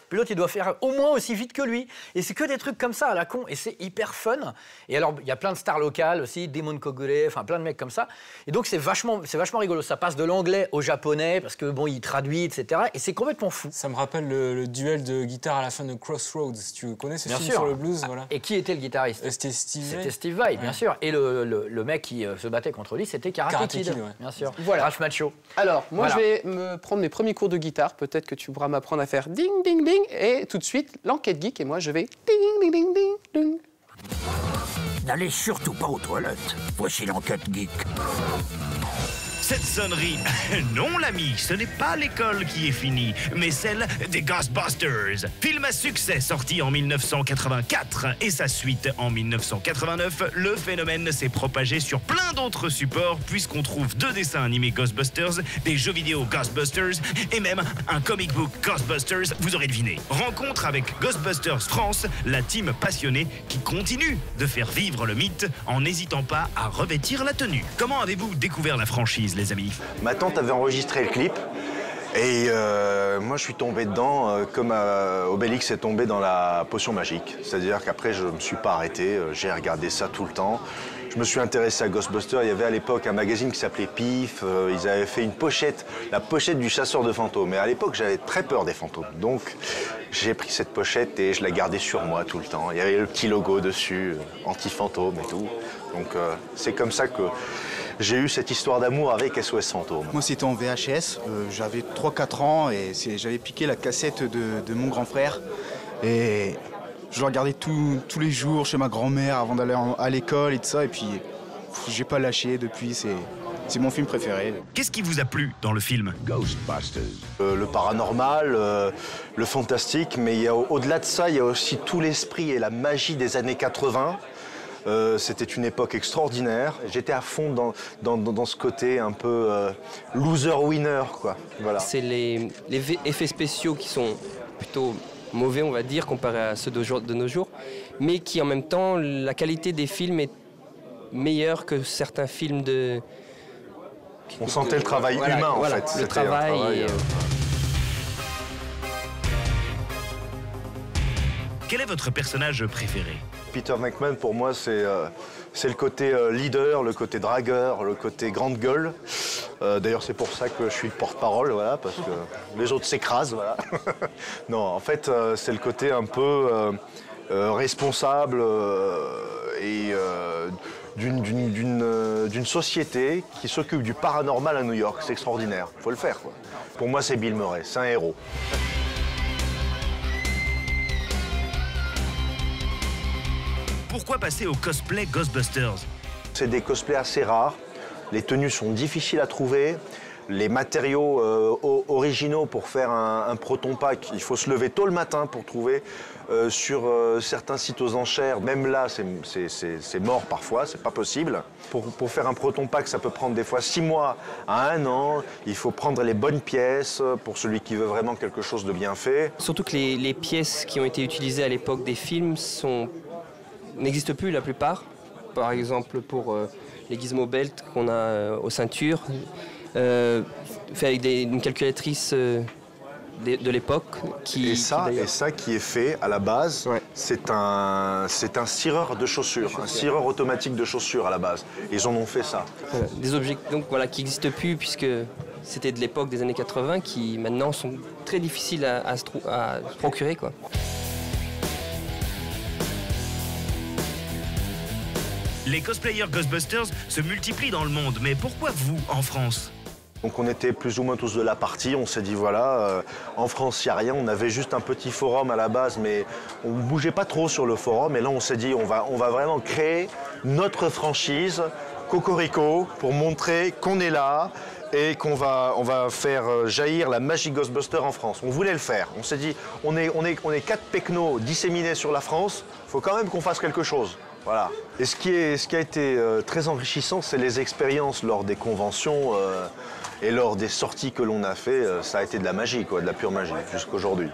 Puis l'autre, il doit faire au moins aussi vite que lui. Et c'est que des trucs comme ça, à la con. Et c'est hyper fun. Et alors, il y a plein de stars locales aussi, Damon Kogure, enfin plein de mecs comme ça. Et donc, c'est vachement rigolo. Ça passe de l'anglais au japonais, parce que bon, il traduit, etc. Et c'est complètement fou. Ça me rappelle le duel de guitare à la fin de Crossroads. Tu connais ce film sur le blues, voilà. Et qui était le guitariste? C'était Steve Vai. C'était Steve Vai, bien sûr. Et le mec qui se battait contre lui, c'était Karate Kid, ouais. bien sûr. Voilà. Ralph Macchio. Alors, moi, je vais me prendre mes premiers cours de guitare. Peut-être que tu pourras m'apprendre à faire ding, ding, ding. Et tout de suite, l'enquête geek. Et moi, je vais ding, ding, ding, ding, ding. N'allez surtout pas aux toilettes. Voici l'enquête geek. Cette sonnerie, non l'ami, ce n'est pas l'école qui est finie, mais celle des Ghostbusters. Film à succès sorti en 1984 et sa suite en 1989, le phénomène s'est propagé sur plein d'autres supports puisqu'on trouve 2 dessins animés Ghostbusters, des jeux vidéo Ghostbusters et même un comic book Ghostbusters, vous aurez deviné. Rencontre avec Ghostbusters France, la team passionnée qui continue de faire vivre le mythe en n'hésitant pas à revêtir la tenue. Comment avez-vous découvert la franchise, les amis? Ma tante avait enregistré le clip et moi je suis tombé dedans comme Obélix est tombé dans la potion magique. C'est-à-dire qu'après je ne me suis pas arrêté, j'ai regardé ça tout le temps. Je me suis intéressé à Ghostbusters, il y avait à l'époque un magazine qui s'appelait Pif, ils avaient fait une pochette, la pochette du chasseur de fantômes. Et à l'époque j'avais très peur des fantômes, donc j'ai pris cette pochette et je la gardais sur moi tout le temps. Il y avait le petit logo dessus, anti-fantôme et tout. Donc c'est comme ça que j'ai eu cette histoire d'amour avec SOS Fantôme. Moi c'était en VHS, j'avais 3-4 ans et j'avais piqué la cassette de mon grand frère. Et je le regardais tous les jours chez ma grand-mère avant d'aller à l'école et tout ça. Et puis j'ai pas lâché depuis, c'est mon film préféré. Qu'est-ce qui vous a plu dans le film Ghostbusters? Le paranormal, le fantastique, mais au-delà de ça, il y a aussi tout l'esprit et la magie des années 80. C'était une époque extraordinaire. J'étais à fond dans ce côté un peu loser-winner, quoi. Voilà. C'est les effets spéciaux qui sont plutôt mauvais, on va dire, comparé à ceux de nos jours, mais qui en même temps, la qualité des films est meilleure que certains films de... On sentait le travail humain, en fait. Le travail... Quel est votre personnage préféré? Peter McMahon, pour moi, c'est le côté leader, le côté dragueur, le côté grande gueule. D'ailleurs, c'est pour ça que je suis le porte-parole, voilà, parce que les autres s'écrasent, voilà. Non, en fait, c'est le côté un peu responsable et d'une société qui s'occupe du paranormal à New York. C'est extraordinaire, faut le faire, quoi. Pour moi, c'est Bill Murray, c'est un héros. Pourquoi passer au cosplay Ghostbusters? C'est des cosplays assez rares, les tenues sont difficiles à trouver, les matériaux originaux pour faire un proton pack, il faut se lever tôt le matin pour trouver sur certains sites aux enchères. Même là, c'est mort parfois, c'est pas possible. Pour faire un proton pack, ça peut prendre des fois 6 mois à 1 an. Il faut prendre les bonnes pièces pour celui qui veut vraiment quelque chose de bien fait. Surtout que les pièces qui ont été utilisées à l'époque des films n'existent plus la plupart. Par exemple pour les gizmo belts qu'on a aux ceintures, fait avec une calculatrice de l'époque. Et ça qui est fait à la base, ouais. C'est un cireur de chaussures, un cireur automatique de chaussures à la base. Ils en ont fait ça. Des objets donc, voilà, qui n'existent plus puisque c'était de l'époque des années 80 qui maintenant sont très difficiles à se procurer, quoi. Les cosplayers Ghostbusters se multiplient dans le monde, mais pourquoi vous, en France? Donc on était plus ou moins tous de la partie, on s'est dit voilà, en France il n'y a rien, on avait juste un petit forum à la base, mais on ne bougeait pas trop sur le forum, et là on s'est dit on va vraiment créer notre franchise, Cocorico, pour montrer qu'on est là, et qu'on va faire jaillir la magie Ghostbuster en France. On voulait le faire. On s'est dit, on est 4 pecnos disséminés sur la France, il faut quand même qu'on fasse quelque chose. Voilà. Et ce qui a été très enrichissant, c'est les expériences lors des conventions et lors des sorties que l'on a fait. Ça a été de la magie, quoi, de la pure magie, jusqu'aujourd'hui.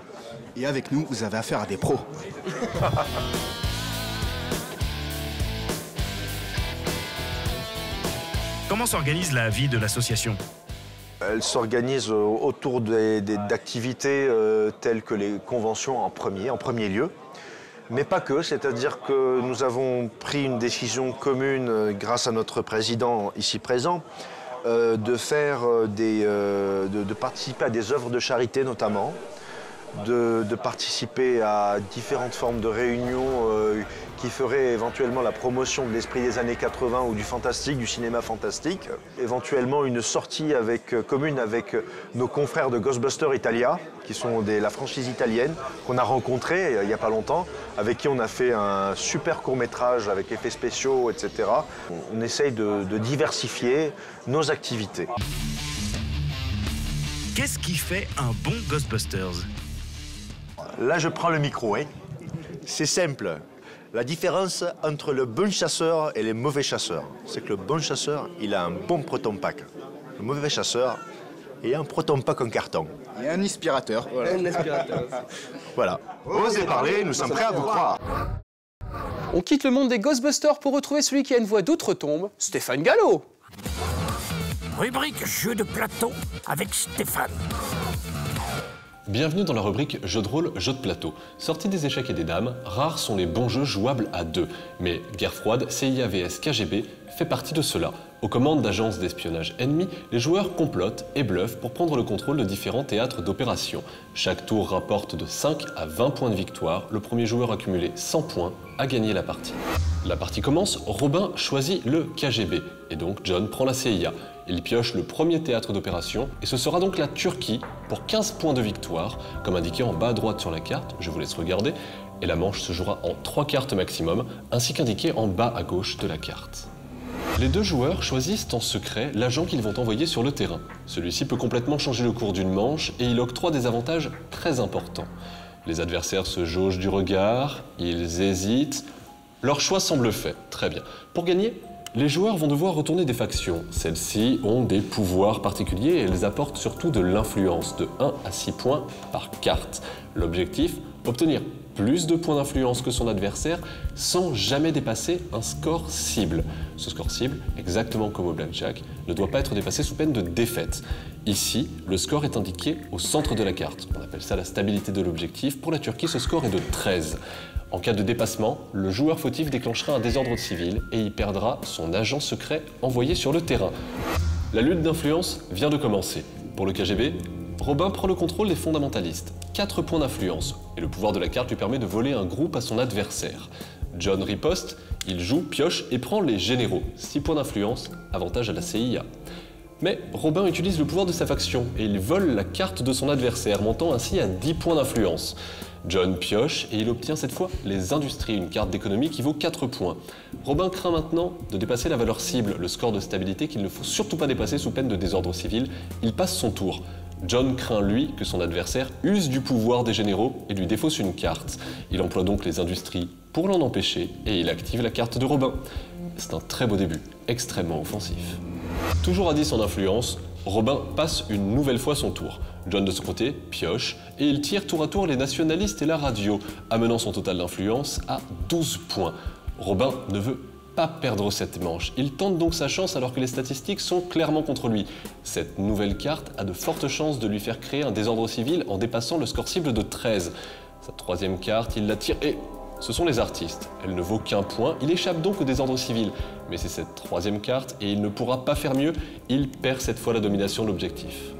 Et avec nous, vous avez affaire à des pros. Comment s'organise la vie de l'association? Elle s'organise autour d'activités telles que les conventions en premier lieu. Mais pas que, c'est-à-dire que nous avons pris une décision commune grâce à notre président ici présent de participer à des œuvres de charité notamment, de participer à différentes formes de réunions qui feraient éventuellement la promotion de l'esprit des années 80 ou du fantastique, du cinéma fantastique. Éventuellement une sortie commune avec nos confrères de Ghostbusters Italia, qui sont la franchise italienne, qu'on a rencontré il n'y a pas longtemps, avec qui on a fait un super court-métrage avec effets spéciaux, etc. On essaye de diversifier nos activités. Qu'est-ce qui fait un bon Ghostbusters? Là, je prends le micro, hein. C'est simple. La différence entre le bon chasseur et les mauvais chasseurs, c'est que le bon chasseur, il a un bon proton pack. Le mauvais chasseur, il a un proton pack en carton. Et un aspirateur. Voilà. Un aspirateur. Voilà. Osez parler, nous sommes prêts à vous croire. On quitte le monde des Ghostbusters pour retrouver celui qui a une voix d'outre-tombe, Stéphane Gallo. Rubrique jeu de plateau avec Stéphane. Bienvenue dans la rubrique Jeux de rôle, jeux de plateau. Sortis des échecs et des dames, rares sont les bons jeux jouables à deux. Mais Guerre froide, CIA vs KGB fait partie de cela. Aux commandes d'agences d'espionnage ennemies, les joueurs complotent et bluffent pour prendre le contrôle de différents théâtres d'opération. Chaque tour rapporte de 5 à 20 points de victoire. Le premier joueur à cumuler 100 points a gagné la partie. La partie commence, Robin choisit le KGB et donc John prend la CIA. Il pioche le premier théâtre d'opération et ce sera donc la Turquie pour 15 points de victoire, comme indiqué en bas à droite sur la carte, je vous laisse regarder, et la manche se jouera en 3 cartes maximum, ainsi qu'indiqué en bas à gauche de la carte. Les deux joueurs choisissent en secret l'agent qu'ils vont envoyer sur le terrain. Celui-ci peut complètement changer le cours d'une manche et il octroie des avantages très importants. Les adversaires se jaugent du regard, ils hésitent, leur choix semble fait, très bien. Pour gagner, les joueurs vont devoir retourner des factions. Celles-ci ont des pouvoirs particuliers et elles apportent surtout de l'influence, de 1 à 6 points par carte. L'objectif, obtenir plus de points d'influence que son adversaire sans jamais dépasser un score cible. Ce score cible, exactement comme au blackjack, ne doit pas être dépassé sous peine de défaite. Ici, le score est indiqué au centre de la carte. On appelle ça la stabilité de l'objectif. Pour la Turquie, ce score est de 13. En cas de dépassement, le joueur fautif déclenchera un désordre civil et y perdra son agent secret envoyé sur le terrain. La lutte d'influence vient de commencer. Pour le KGB, Robin prend le contrôle des fondamentalistes. 4 points d'influence, et le pouvoir de la carte lui permet de voler un groupe à son adversaire. John riposte, il joue, pioche et prend les généraux. 6 points d'influence, avantage à la CIA. Mais Robin utilise le pouvoir de sa faction et il vole la carte de son adversaire, montant ainsi à 10 points d'influence. John pioche et il obtient cette fois les industries, une carte d'économie qui vaut 4 points. Robin craint maintenant de dépasser la valeur cible, le score de stabilité qu'il ne faut surtout pas dépasser sous peine de désordre civil. Il passe son tour. John craint lui que son adversaire use du pouvoir des généraux et lui défausse une carte. Il emploie donc les industries pour l'en empêcher et il active la carte de Robin. C'est un très beau début, extrêmement offensif. Toujours à 10 en influence, Robin passe une nouvelle fois son tour. John de son côté pioche et il tire tour à tour les nationalistes et la radio, amenant son total d'influence à 12 points. Robin ne veut pas perdre cette manche. Il tente donc sa chance alors que les statistiques sont clairement contre lui. Cette nouvelle carte a de fortes chances de lui faire créer un désordre civil en dépassant le score cible de 13. Sa troisième carte, il la tire et... ce sont les artistes. Elle ne vaut qu'un point, il échappe donc au désordre civil. Mais c'est cette troisième carte et il ne pourra pas faire mieux, il perd cette fois la domination de l'objectif.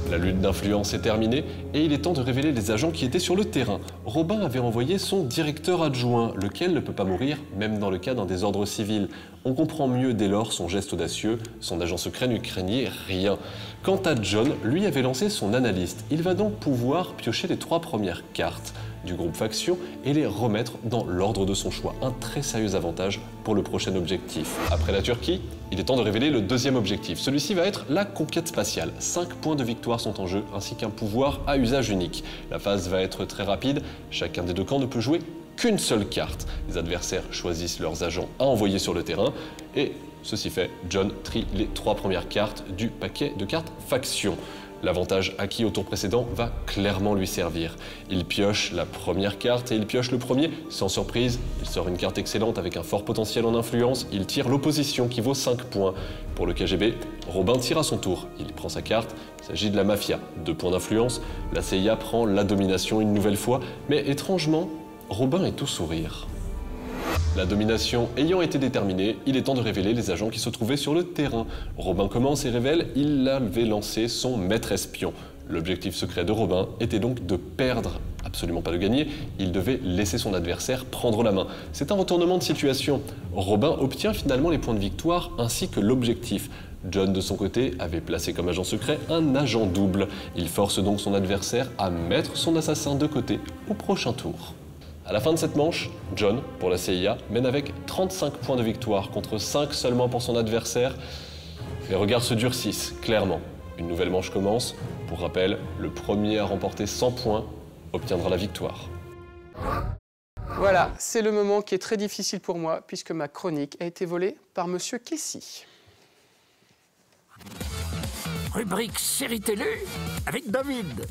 La lutte d'influence est terminée et il est temps de révéler les agents qui étaient sur le terrain. Robin avait envoyé son directeur adjoint, lequel ne peut pas mourir, même dans le cas d'un désordre civil. On comprend mieux dès lors son geste audacieux, son agent secret ne craignait rien. Quant à John, lui avait lancé son analyste. Il va donc pouvoir piocher les 3 premières cartes. du groupe Faction et les remettre dans l'ordre de son choix. Un très sérieux avantage pour le prochain objectif. Après la Turquie, il est temps de révéler le deuxième objectif. Celui-ci va être la conquête spatiale. 5 points de victoire sont en jeu, ainsi qu'un pouvoir à usage unique. La phase va être très rapide, chacun des deux camps ne peut jouer qu'une seule carte. Les adversaires choisissent leurs agents à envoyer sur le terrain, et ceci fait, John trie les 3 premières cartes du paquet de cartes Faction. L'avantage acquis au tour précédent va clairement lui servir. Il pioche la première carte et il pioche le premier. Sans surprise, il sort une carte excellente avec un fort potentiel en influence. Il tire l'opposition qui vaut 5 points. Pour le KGB, Robin tire à son tour. Il prend sa carte, il s'agit de la mafia. 2 points d'influence, la CIA prend la domination une nouvelle fois, mais étrangement, Robin est tout sourire. La domination ayant été déterminée, il est temps de révéler les agents qui se trouvaient sur le terrain. Robin commence et révèle il avait lancé son maître espion. L'objectif secret de Robin était donc de perdre, absolument pas de gagner, il devait laisser son adversaire prendre la main. C'est un retournement de situation. Robin obtient finalement les points de victoire ainsi que l'objectif. John, de son côté, avait placé comme agent secret un agent double. Il force donc son adversaire à mettre son assassin de côté au prochain tour. À la fin de cette manche, John, pour la CIA, mène avec 35 points de victoire contre 5 seulement pour son adversaire. Les regards se durcissent, clairement. Une nouvelle manche commence. Pour rappel, le premier à remporter 100 points obtiendra la victoire. Voilà, c'est le moment qui est très difficile pour moi puisque ma chronique a été volée par Monsieur Kessy. Rubrique série télé avec David.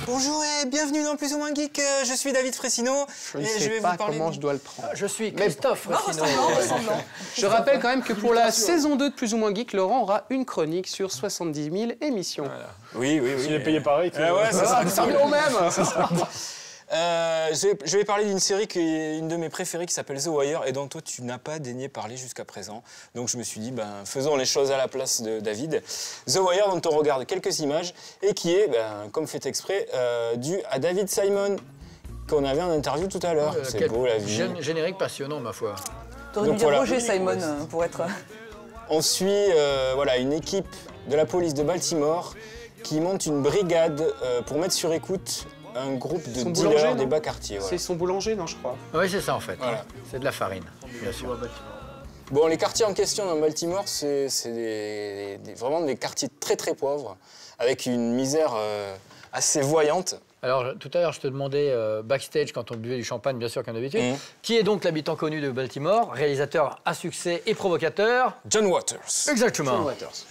Bonjour et bienvenue dans Plus ou moins Geek, je suis David Fressino. Je ne sais pas comment je dois le prendre. Je suis Christophe Fressino. Je rappelle quand même que pour la saison 2 de Plus ou moins Geek, Laurent aura une chronique sur 70 000 émissions. Voilà. Oui. S'il est payé pareil, ouais, ça revient au même. Je vais parler d'une série qui est une de mes préférées qui s'appelle The Wire et dont toi tu n'as pas daigné parler jusqu'à présent. Donc je me suis dit, faisons les choses à la place de David. The Wire dont on regarde quelques images et qui est, comme fait exprès, dû à David Simon qu'on avait en interview tout à l'heure. C'est beau la vie. Générique passionnant ma foi. T'aurais dû dire Roger Simon pour être... On suit une équipe de la police de Baltimore qui monte une brigade pour mettre sur écoute un groupe de dealers des bas quartiers. C'est son boulanger, non, je crois. Oui, c'est ça en fait. Voilà. C'est de la farine, bien sûr. Bon, les quartiers en question dans Baltimore, c'est vraiment des quartiers très très pauvres, avec une misère assez voyante. Alors, tout à l'heure, je te demandais, backstage, quand on buvait du champagne, bien sûr, comme d'habitude, qui est donc l'habitant connu de Baltimore, réalisateur à succès et provocateur? John Waters. Exactement.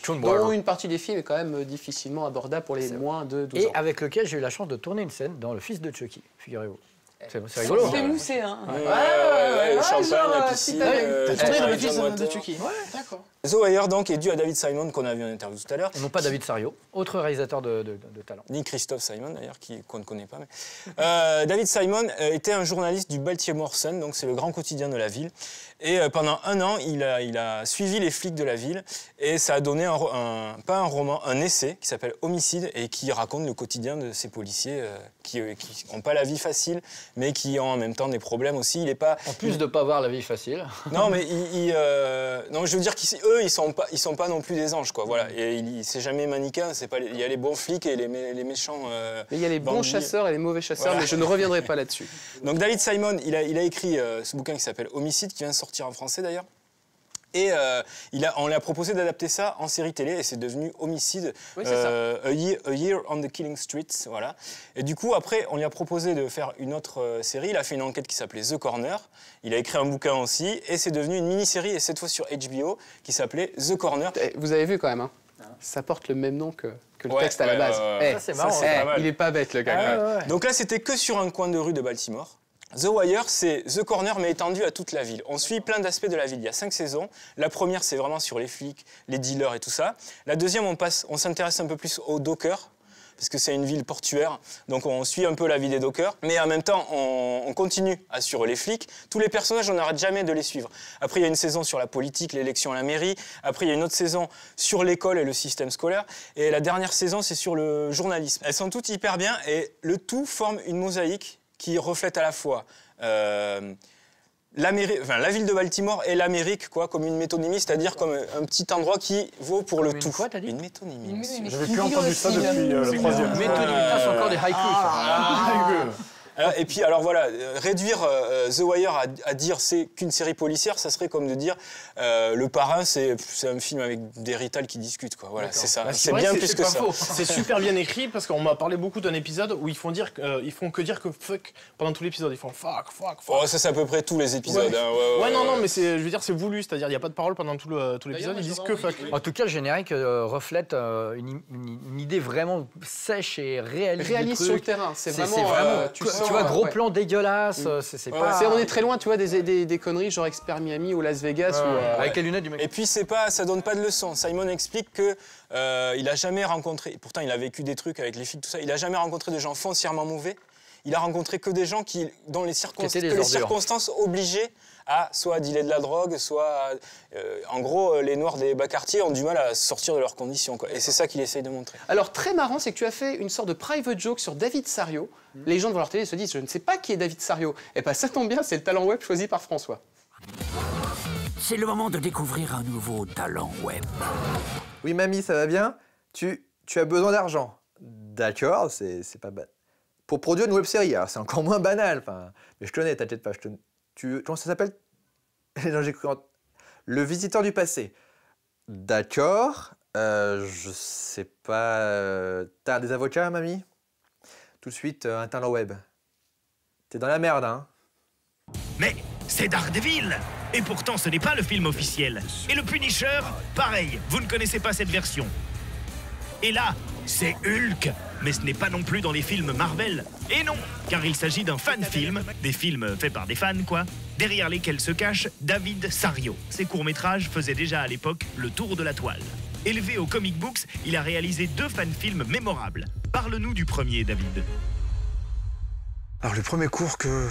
John Waters. Dont une partie des films est quand même difficilement abordable pour les moins de 12 ans. Et avec lequel j'ai eu la chance de tourner une scène dans Le Fils de Chucky, figurez-vous. C'est rigolo. C'est moussé, hein. Ouais, champagne, la piscine. T'as tourné dans Le Fils de Chucky. Ouais, d'accord. The Wire, donc, est dû à David Simon, qu'on a vu en interview tout à l'heure. Non pas David Sario, autre réalisateur de talent. Ni Christophe Simon, d'ailleurs, qu'on ne connaît pas. Mais... David Simon était un journaliste du Baltimore Sun, donc c'est le grand quotidien de la ville. Et pendant 1 an, il a suivi les flics de la ville. Et ça a donné pas un roman, un essai qui s'appelle Homicide et qui raconte le quotidien de ces policiers qui n'ont pas la vie facile, mais qui ont en même temps des problèmes aussi. Il est pas... En plus de ne pas avoir la vie facile. Non, mais non, je veux dire qu'eux, ils sont pas non plus des anges, quoi. Voilà. Et c'est jamais manichéen. Il y a les bons flics et les méchants. Mais il y a les bons chasseurs et les mauvais chasseurs, voilà. Mais je ne reviendrai pas là-dessus. Donc David Simon, il a écrit ce bouquin qui s'appelle Homicide, qui vient de sortir en français d'ailleurs. Et on lui a proposé d'adapter ça en série télé et c'est devenu Homicide, oui, A Year on the Killing Streets, voilà. Et du coup, après, on lui a proposé de faire une autre série. Il a fait une enquête qui s'appelait The Corner. Il a écrit un bouquin aussi et c'est devenu une mini-série, et cette fois sur HBO, qui s'appelait The Corner. Vous avez vu quand même, hein, ça porte le même nom que le texte à la base. Ça, c'est marrant. Il est pas bête, le gars. Donc là, c'était que sur un coin de rue de Baltimore. The Wire, c'est The Corner, mais étendu à toute la ville. On suit plein d'aspects de la ville. Il y a 5 saisons. La première, c'est vraiment sur les flics, les dealers et tout ça. La deuxième, on s'intéresse un peu plus aux dockers, parce que c'est une ville portuaire. Donc on suit un peu la vie des dockers. Mais en même temps, on continue à suivre les flics. Tous les personnages, on n'arrête jamais de les suivre. Après, il y a une saison sur la politique, l'élection à la mairie. Après, il y a une autre saison sur l'école et le système scolaire. Et la dernière saison, c'est sur le journalisme. Elles sont toutes hyper bien et le tout forme une mosaïque qui reflète à la fois la ville de Baltimore et l'Amérique, quoi, comme une métonymie, c'est-à-dire comme un petit endroit qui vaut pour le tout. Quoi, t'as dit ? Une métonymie. J'avais plus entendu ça depuis le troisième. Métonymie, c'est encore des haïkus. Et puis, alors voilà, réduire The Wire à dire c'est qu'une série policière, ça serait comme de dire Le Parrain, c'est un film avec des Rital qui discutent, quoi. Voilà, c'est ça. Bah, c'est bien plus que ça. C'est super bien écrit parce qu'on m'a parlé beaucoup d'un épisode où ils font que dire que fuck pendant tout l'épisode. Ils font fuck. Oh, ça, c'est à peu près tous les épisodes. Ouais, hein. non, mais je veux dire, c'est voulu. C'est-à-dire, il n'y a pas de parole pendant tout l'épisode. Ils disent que fuck. En tout cas, le générique reflète une idée vraiment sèche et réaliste. Réaliste sur le terrain. C'est vraiment tu vois, gros plan dégueulasse. C'est pas. On est très loin, tu vois, des conneries genre Expert Miami ou Las Vegas. Avec les lunettes du mec. Et puis, ça donne pas de leçon. Simon explique que il a jamais rencontré. Pourtant, il a vécu des trucs avec les filles, tout ça. Il a jamais rencontré de gens foncièrement mauvais. Il a rencontré que des gens qui, dans les circonstances obligeaient à soit dealer de la drogue, soit... en gros, les Noirs des bas quartiers ont du mal à sortir de leurs conditions, quoi. Et c'est ça qu'il essaye de montrer. Alors, très marrant, c'est que tu as fait une sorte de private joke sur David Sario. Les gens devant leur télé se disent, je ne sais pas qui est David Sario. Et bien, ça tombe bien, c'est le talent web choisi par François. C'est le moment de découvrir un nouveau talent web. Oui, mamie, ça va bien? Tu as besoin d'argent. D'accord, c'est pas bad. Pour produire une web-série, alors c'est encore moins banal, mais je te connais, t'inquiète pas. Comment ça s'appelle? Non, j'ai cru. Le visiteur du passé. D'accord, je sais pas. T'as des avocats, mamie? Tout de suite, un talent web. T'es dans la merde, hein? Mais c'est Daredevil! Et pourtant, ce n'est pas le film officiel. Et le Punisher, pareil, vous ne connaissez pas cette version. Et là, c'est Hulk, mais ce n'est pas non plus dans les films Marvel. Et non, car il s'agit d'un fan-film, des films faits par des fans, quoi, derrière lesquels se cache David Sario. Ses courts-métrages faisaient déjà à l'époque le tour de la toile. Élevé aux comic books, il a réalisé 2 fan-films mémorables. Parle-nous du premier, David. Alors, le premier court que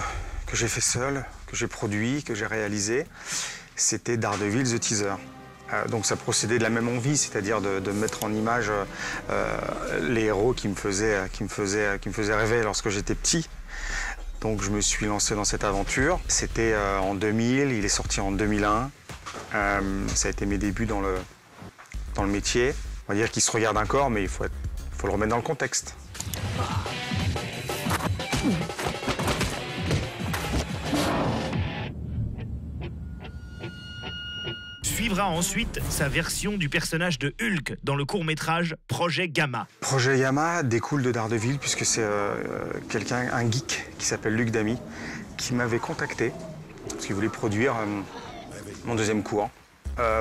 j'ai fait seul, que j'ai produit, que j'ai réalisé, c'était Daredevil The Teaser. Donc ça procédait de la même envie, c'est-à-dire de mettre en image les héros qui me faisaient rêver lorsque j'étais petit. Donc je me suis lancé dans cette aventure. C'était en 2000, il est sorti en 2001. Ça a été mes débuts dans le métier. On va dire qu'il se regarde encore, mais il faut le remettre dans le contexte. Suivra ensuite sa version du personnage de Hulk dans le court-métrage Projet Gamma. Projet Gamma découle de Daredevil puisque c'est un geek qui s'appelle Luc Damy qui m'avait contacté parce qu'il voulait produire mon deuxième court.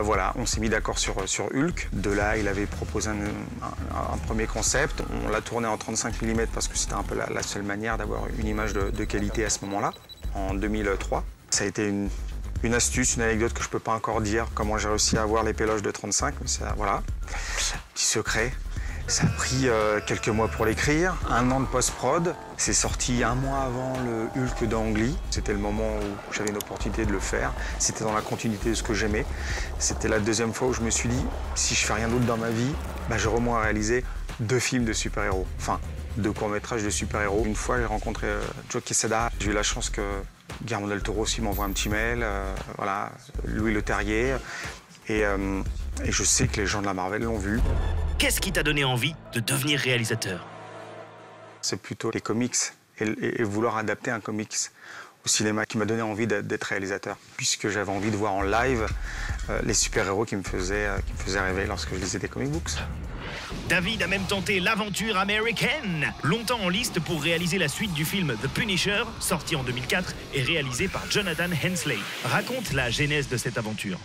Voilà, on s'est mis d'accord sur Hulk. De là, il avait proposé un premier concept. On l'a tourné en 35 mm parce que c'était un peu la seule manière d'avoir une image de qualité à ce moment-là, en 2003. Ça a été une astuce, une anecdote que je ne peux pas encore dire, comment j'ai réussi à avoir les péloges de 35, mais ça, voilà. Petit secret. Ça a pris quelques mois pour l'écrire, 1 an de post-prod. C'est sorti 1 mois avant le Hulk d'Ang Lee. C'était le moment où j'avais une opportunité de le faire. C'était dans la continuité de ce que j'aimais. C'était la deuxième fois où je me suis dit, si je fais rien d'autre dans ma vie, j'aurai au moins à réaliser 2 films de super-héros. Enfin, 2 courts-métrages de super-héros. Une fois, j'ai rencontré Joe Quesada. J'ai eu la chance que Guillermo del Toro aussi m'envoie un petit mail. Voilà, Louis Leterrier. Et je sais que les gens de la Marvel l'ont vu. Qu'est-ce qui t'a donné envie de devenir réalisateur? C'est plutôt les comics et vouloir adapter un comics au cinéma qui m'a donné envie d'être réalisateur, puisque j'avais envie de voir en live les super-héros qui me faisaient rêver lorsque je lisais des comic books. David a même tenté l'aventure américaine, longtemps en liste pour réaliser la suite du film The Punisher, sorti en 2004 et réalisé par Jonathan Hensley. Raconte la genèse de cette aventure.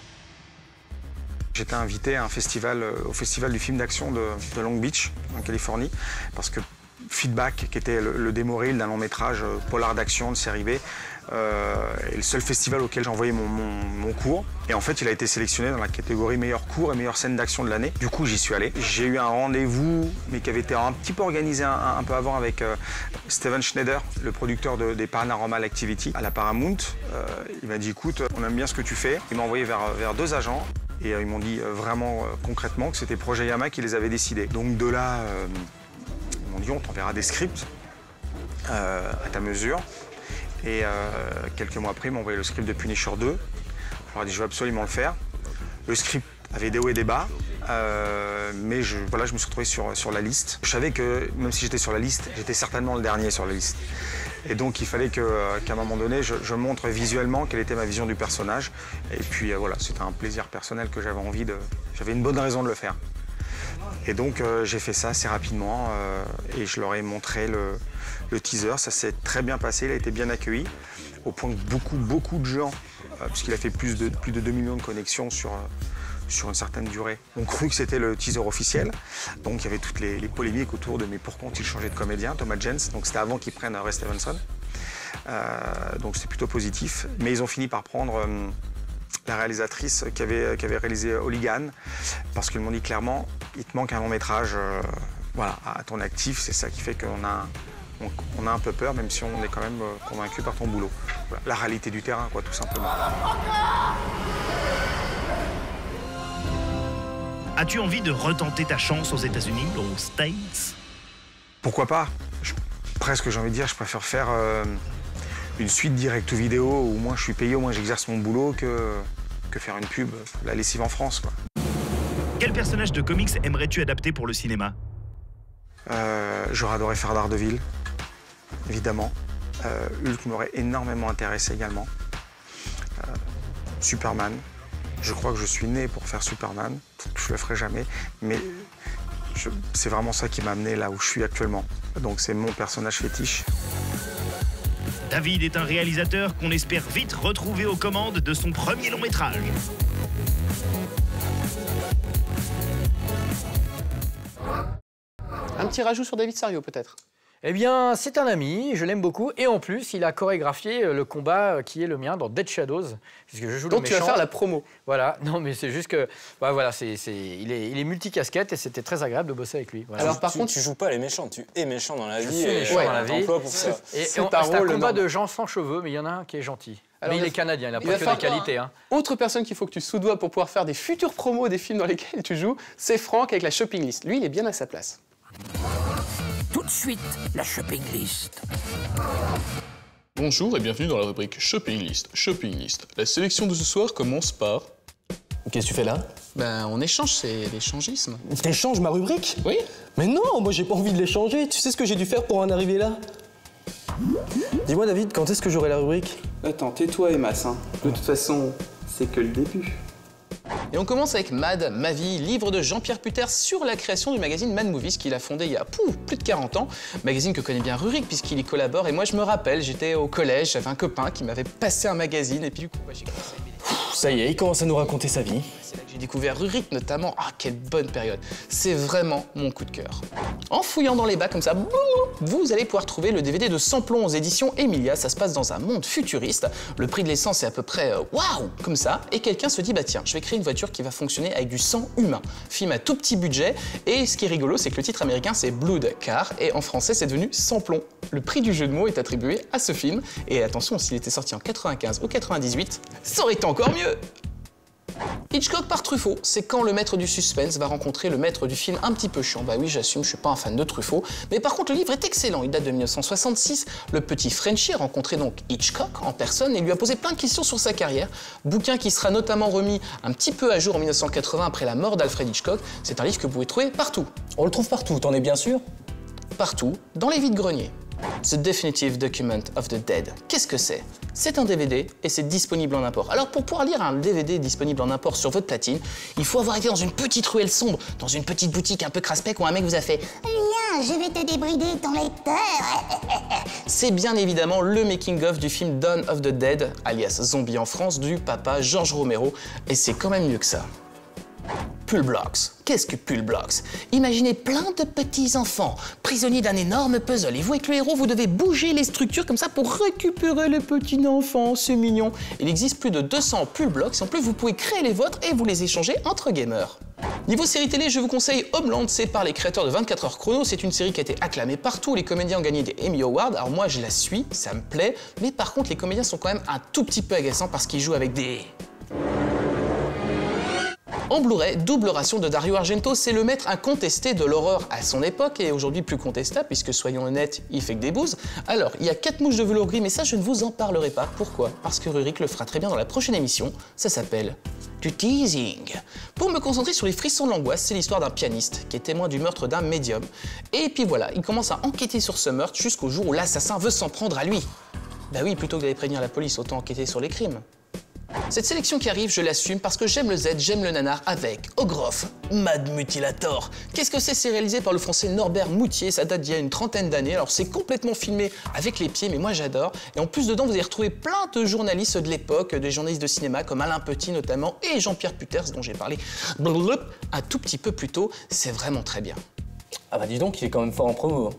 J'étais invité à un festival, au festival du film d'action de Long Beach, en Californie, parce que Feedback, qui était le démo reel d'un long métrage polar d'action de série B, est le seul festival auquel j'ai envoyé mon court. Et en fait, il a été sélectionné dans la catégorie meilleur court et meilleure scène d'action de l'année. Du coup, j'y suis allé. J'ai eu un rendez-vous, mais qui avait été un petit peu organisé un peu avant avec Steven Schneider, le producteur des Paranormal Activity à la Paramount. Il m'a dit, écoute, on aime bien ce que tu fais. Il m'a envoyé vers 2 agents. Et ils m'ont dit vraiment concrètement que c'était Projet Gamma qui les avait décidés. Donc de là, ils m'ont dit on t'enverra des scripts à ta mesure. Et quelques mois après, ils m'ont envoyé le script de Punisher 2. Je leur ai dit je veux absolument le faire. Le script avait des hauts et des bas. Mais voilà, je me suis retrouvé sur la liste. Je savais que même si j'étais sur la liste, j'étais certainement le dernier sur la liste. Et donc il fallait qu'à un moment donné, je montre visuellement quelle était ma vision du personnage. Et puis voilà, c'était un plaisir personnel que j'avais envie de... J'avais une bonne raison de le faire. Et donc j'ai fait ça assez rapidement et je leur ai montré le teaser. Ça s'est très bien passé, il a été bien accueilli. Au point que beaucoup de gens, puisqu'il a fait plus de 2 millions de connexions sur une certaine durée, ont cru que c'était le teaser officiel. Donc il y avait toutes les polémiques autour de mais pourquoi ont-ils changé de comédien, Thomas Jens. Donc c'était avant qu'ils prennent Ray Stevenson. Donc c'était plutôt positif. Mais ils ont fini par prendre la réalisatrice qui avait réalisé Hooligan, parce qu'ils m'ont dit clairement, il te manque un long métrage voilà, à ton actif. C'est ça qui fait qu'on a un peu peur, même si on est quand même convaincu par ton boulot. Voilà, la réalité du terrain, quoi, tout simplement. As-tu envie de retenter ta chance aux États-Unis, aux States? Pourquoi pas? Presque, j'ai envie de dire, je préfère faire une suite direct vidéo où moi je suis payé, au moins j'exerce mon boulot, que faire une pub, la lessive en France, quoi. Quel personnage de comics aimerais-tu adapter pour le cinéma? J'aurais adoré faire Daredevil, évidemment. Hulk m'aurait énormément intéressé également. Superman. Je crois que je suis né pour faire Superman. Je le ferai jamais, mais c'est vraiment ça qui m'a amené là où je suis actuellement. Donc c'est mon personnage fétiche. David est un réalisateur qu'on espère vite retrouver aux commandes de son premier long métrage. Un petit rajout sur David Sario peut-être? Eh bien, c'est un ami, je l'aime beaucoup, et en plus, il a chorégraphié le combat qui est le mien dans Dead Shadows, puisque je joue donc le méchant. tu vas faire la promo. Voilà, non mais c'est juste que, bah, voilà, il est multicasquette et c'était très agréable de bosser avec lui. Voilà. Alors par contre, tu joues pas les méchants, tu es méchant dans la vie. Je suis méchant dans la vie. Pour ça. C'est un combat de gens sans cheveux, mais il y en a un qui est gentil. Alors, mais il est canadien, il n'a pas que des qualités. Hein. Autre personne qu'il faut que tu soudoies pour pouvoir faire des futures promos des films dans lesquels tu joues, c'est Franck avec la shopping list. Lui, il est bien à sa place. Tout de suite, la shopping list. Bonjour et bienvenue dans la rubrique Shopping List. Shopping List. La sélection de ce soir commence par... Qu'est-ce que tu fais là? Ben, on échange, c'est l'échangisme. T'échanges ma rubrique? Oui. Mais non, moi j'ai pas envie de l'échanger. Tu sais ce que j'ai dû faire pour en arriver là? Dis-moi David, quand est-ce que j'aurai la rubrique? Attends, tais-toi Emmas, hein. De toute façon, c'est que le début. Et on commence avec Mad, ma vie, livre de Jean-Pierre Putter sur la création du magazine Mad Movies qu'il a fondé il y a plus de 40 ans. Magazine que connaît bien Rurik puisqu'il y collabore. Et moi je me rappelle, j'étais au collège, j'avais un copain qui m'avait passé un magazine et puis du coup j'ai commencé à aimer les... Ça y est, il commence à nous raconter sa vie. C'est là que j'ai découvert Rurik notamment. Ah, quelle bonne période. C'est vraiment mon coup de cœur. En fouillant dans les bacs comme ça, vous allez pouvoir trouver le DVD de Samplon aux éditions Emilia. Ça se passe dans un monde futuriste. Le prix de l'essence est à peu près waouh, comme ça. Et quelqu'un se dit, bah tiens, je vais créer une voiture qui va fonctionner avec du sang humain. Film à tout petit budget. Et ce qui est rigolo, c'est que le titre américain, c'est Blood Car. Et en français, c'est devenu Samplon. Le prix du jeu de mots est attribué à ce film. Et attention, s'il était sorti en 95 ou 98, ça aurait été encore mieux. Hitchcock par Truffaut, c'est quand le maître du suspense va rencontrer le maître du film un petit peu chiant. Bah oui, j'assume, je suis pas un fan de Truffaut, mais par contre le livre est excellent, il date de 1966. Le petit Frenchie a rencontré donc Hitchcock en personne et lui a posé plein de questions sur sa carrière. Bouquin qui sera notamment remis un petit peu à jour en 1980 après la mort d'Alfred Hitchcock. C'est un livre que vous pouvez trouver partout. On le trouve partout, t'en es bien sûr? Partout, dans les vides-greniers. The Definitive Document of the Dead. Qu'est-ce que c'est? C'est un DVD et c'est disponible en import. Alors pour pouvoir lire un DVD disponible en import sur votre platine, il faut avoir été dans une petite ruelle sombre, dans une petite boutique un peu craspec où un mec vous a fait « Viens, je vais te débrider ton lecteur !» C'est bien évidemment le making-of du film Dawn of the Dead, alias Zombie en France, du papa George Romero. Et c'est quand même mieux que ça. Pull Blocks. Qu'est-ce que Pull Blocks? Imaginez plein de petits enfants prisonniers d'un énorme puzzle et vous avec le héros vous devez bouger les structures comme ça pour récupérer les petits enfants, c'est mignon. Il existe plus de 200 Pull Blocks et en plus vous pouvez créer les vôtres et vous les échanger entre gamers. Niveau série télé, je vous conseille Homeland, c'est par les créateurs de 24 heures chrono, c'est une série qui a été acclamée partout, les comédiens ont gagné des Emmy Awards, alors moi je la suis, ça me plaît, mais par contre les comédiens sont quand même un tout petit peu agaçants parce qu'ils jouent avec des... En Blu-ray, double ration de Dario Argento, c'est le maître incontesté de l'horreur à son époque et aujourd'hui plus contestable puisque soyons honnêtes, il fait que des bouses. Alors, il y a 4 mouches de velours gris, mais ça je ne vous en parlerai pas. Pourquoi? Parce que Rurik le fera très bien dans la prochaine émission. Ça s'appelle du teasing. Pour me concentrer sur les frissons de l'angoisse, c'est l'histoire d'un pianiste qui est témoin du meurtre d'un médium. Et puis voilà, il commence à enquêter sur ce meurtre jusqu'au jour où l'assassin veut s'en prendre à lui. Bah oui, plutôt que d'aller prévenir la police, autant enquêter sur les crimes. Cette sélection qui arrive, je l'assume parce que j'aime le Z, j'aime le nanar avec Ogroff, Mad Mutilator. Qu'est-ce que c'est? C'est réalisé par le français Norbert Moutier, ça date d'il y a une trentaine d'années. Alors c'est complètement filmé avec les pieds, mais moi j'adore. Et en plus dedans, vous allez retrouver plein de journalistes de l'époque, des journalistes de cinéma comme Alain Petit notamment, et Jean-Pierre Puters dont j'ai parlé un tout petit peu plus tôt. C'est vraiment très bien. Ah bah dis donc, il est quand même fort en promo.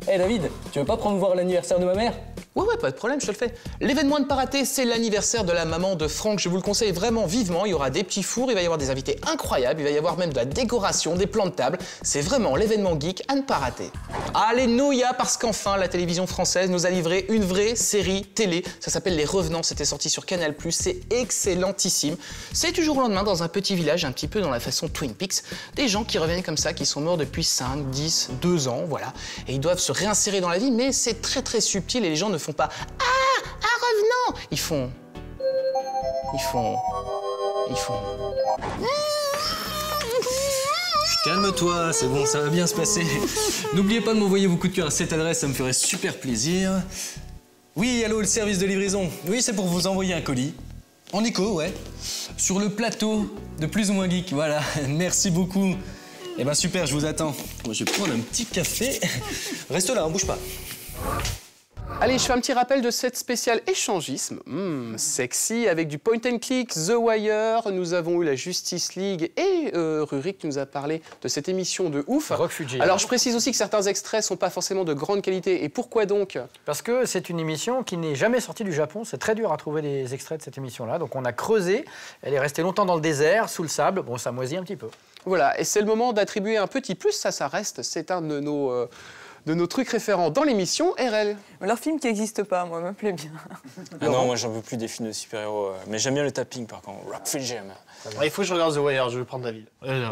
Hé David, tu veux pas promouvoir l'anniversaire de ma mère? Ouais, pas de problème, je te le fais. L'événement à ne pas rater, c'est l'anniversaire de la maman de Franck. Je vous le conseille vraiment vivement. Il y aura des petits fours, il va y avoir des invités incroyables, il va y avoir même de la décoration, des plans de table. C'est vraiment l'événement geek à ne pas rater. Alléluia, parce qu'enfin, la télévision française nous a livré une vraie série télé. Ça s'appelle Les Revenants, c'était sorti sur Canal+. C'est excellentissime. C'est du jour au lendemain dans un petit village, un petit peu dans la façon Twin Peaks. Des gens qui reviennent comme ça, qui sont morts depuis 5, 10, 2 ans, voilà. Et ils doivent se réinsérer dans la vie, mais c'est très très subtil et les gens ne font pas « Ah, un revenant !» Ils font... Calme-toi, c'est bon, ça va bien se passer. N'oubliez pas de m'envoyer vos coups de cœur à cette adresse, ça me ferait super plaisir. Oui, allô, le service de livraison. Oui, c'est pour vous envoyer un colis. En écho, ouais. Sur le plateau de Plus ou moins Geek, voilà. Merci beaucoup. Eh ben super, je vous attends. Moi, je vais prendre un petit café. Reste là, hein, bouge pas. Allez, je fais un petit rappel de cette spéciale échangisme. Sexy, avec du point and click, The Wire. Nous avons eu la Justice League et Rurik nous a parlé de cette émission de ouf. Rock Fuji. Alors, je précise aussi que certains extraits ne sont pas forcément de grande qualité. Et pourquoi donc? Parce que c'est une émission qui n'est jamais sortie du Japon. C'est très dur à trouver des extraits de cette émission-là. Donc, on a creusé. Elle est restée longtemps dans le désert, sous le sable. Bon, ça moisit un petit peu. Voilà, et c'est le moment d'attribuer un petit plus. Ça reste. C'est un de nos trucs référents dans l'émission, RL. Leur film qui n'existe pas, moi, me plaît bien. Ah non, moi j'en veux plus des films de super-héros. Mais j'aime bien le tapping par contre. Rock Fuji. Il faut que je regarde The Wire, je vais prendre David. Je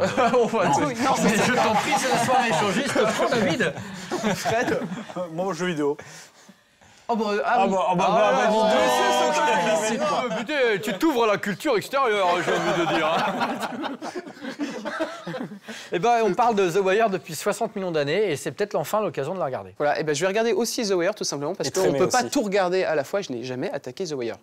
t'en prie, c'est la soirée échangiste, prends David. Fred, mon jeu vidéo. Tu t'ouvres à la culture extérieure, j'ai envie de dire. Eh ben, on parle de The Wire depuis 60 millions d'années et c'est peut-être enfin l'occasion de la regarder. Voilà, et ben je vais regarder aussi The Wire tout simplement parce qu'on ne peut pas tout regarder à la fois. Je n'ai jamais attaqué The Wire.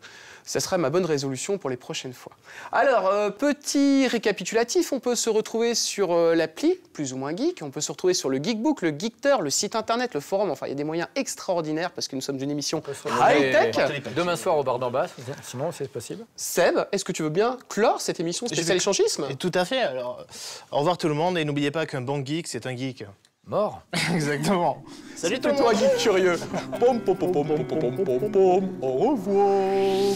Ça sera ma bonne résolution pour les prochaines fois. Alors, petit récapitulatif, on peut se retrouver sur l'appli Plus ou moins Geek, on peut se retrouver sur le Geekbook, le Geekter, le site internet, le forum. Enfin, il y a des moyens extraordinaires parce que nous sommes une émission high-tech. Demain soir au bar d'en bas, sinon c'est possible. Seb, est-ce que tu veux bien clore cette émission spéciale échangisme? Tout à fait. Alors, au revoir tout le monde et n'oubliez pas qu'un bon geek, c'est un geek mort. Exactement. Salut tout le monde, geek curieux. Au revoir.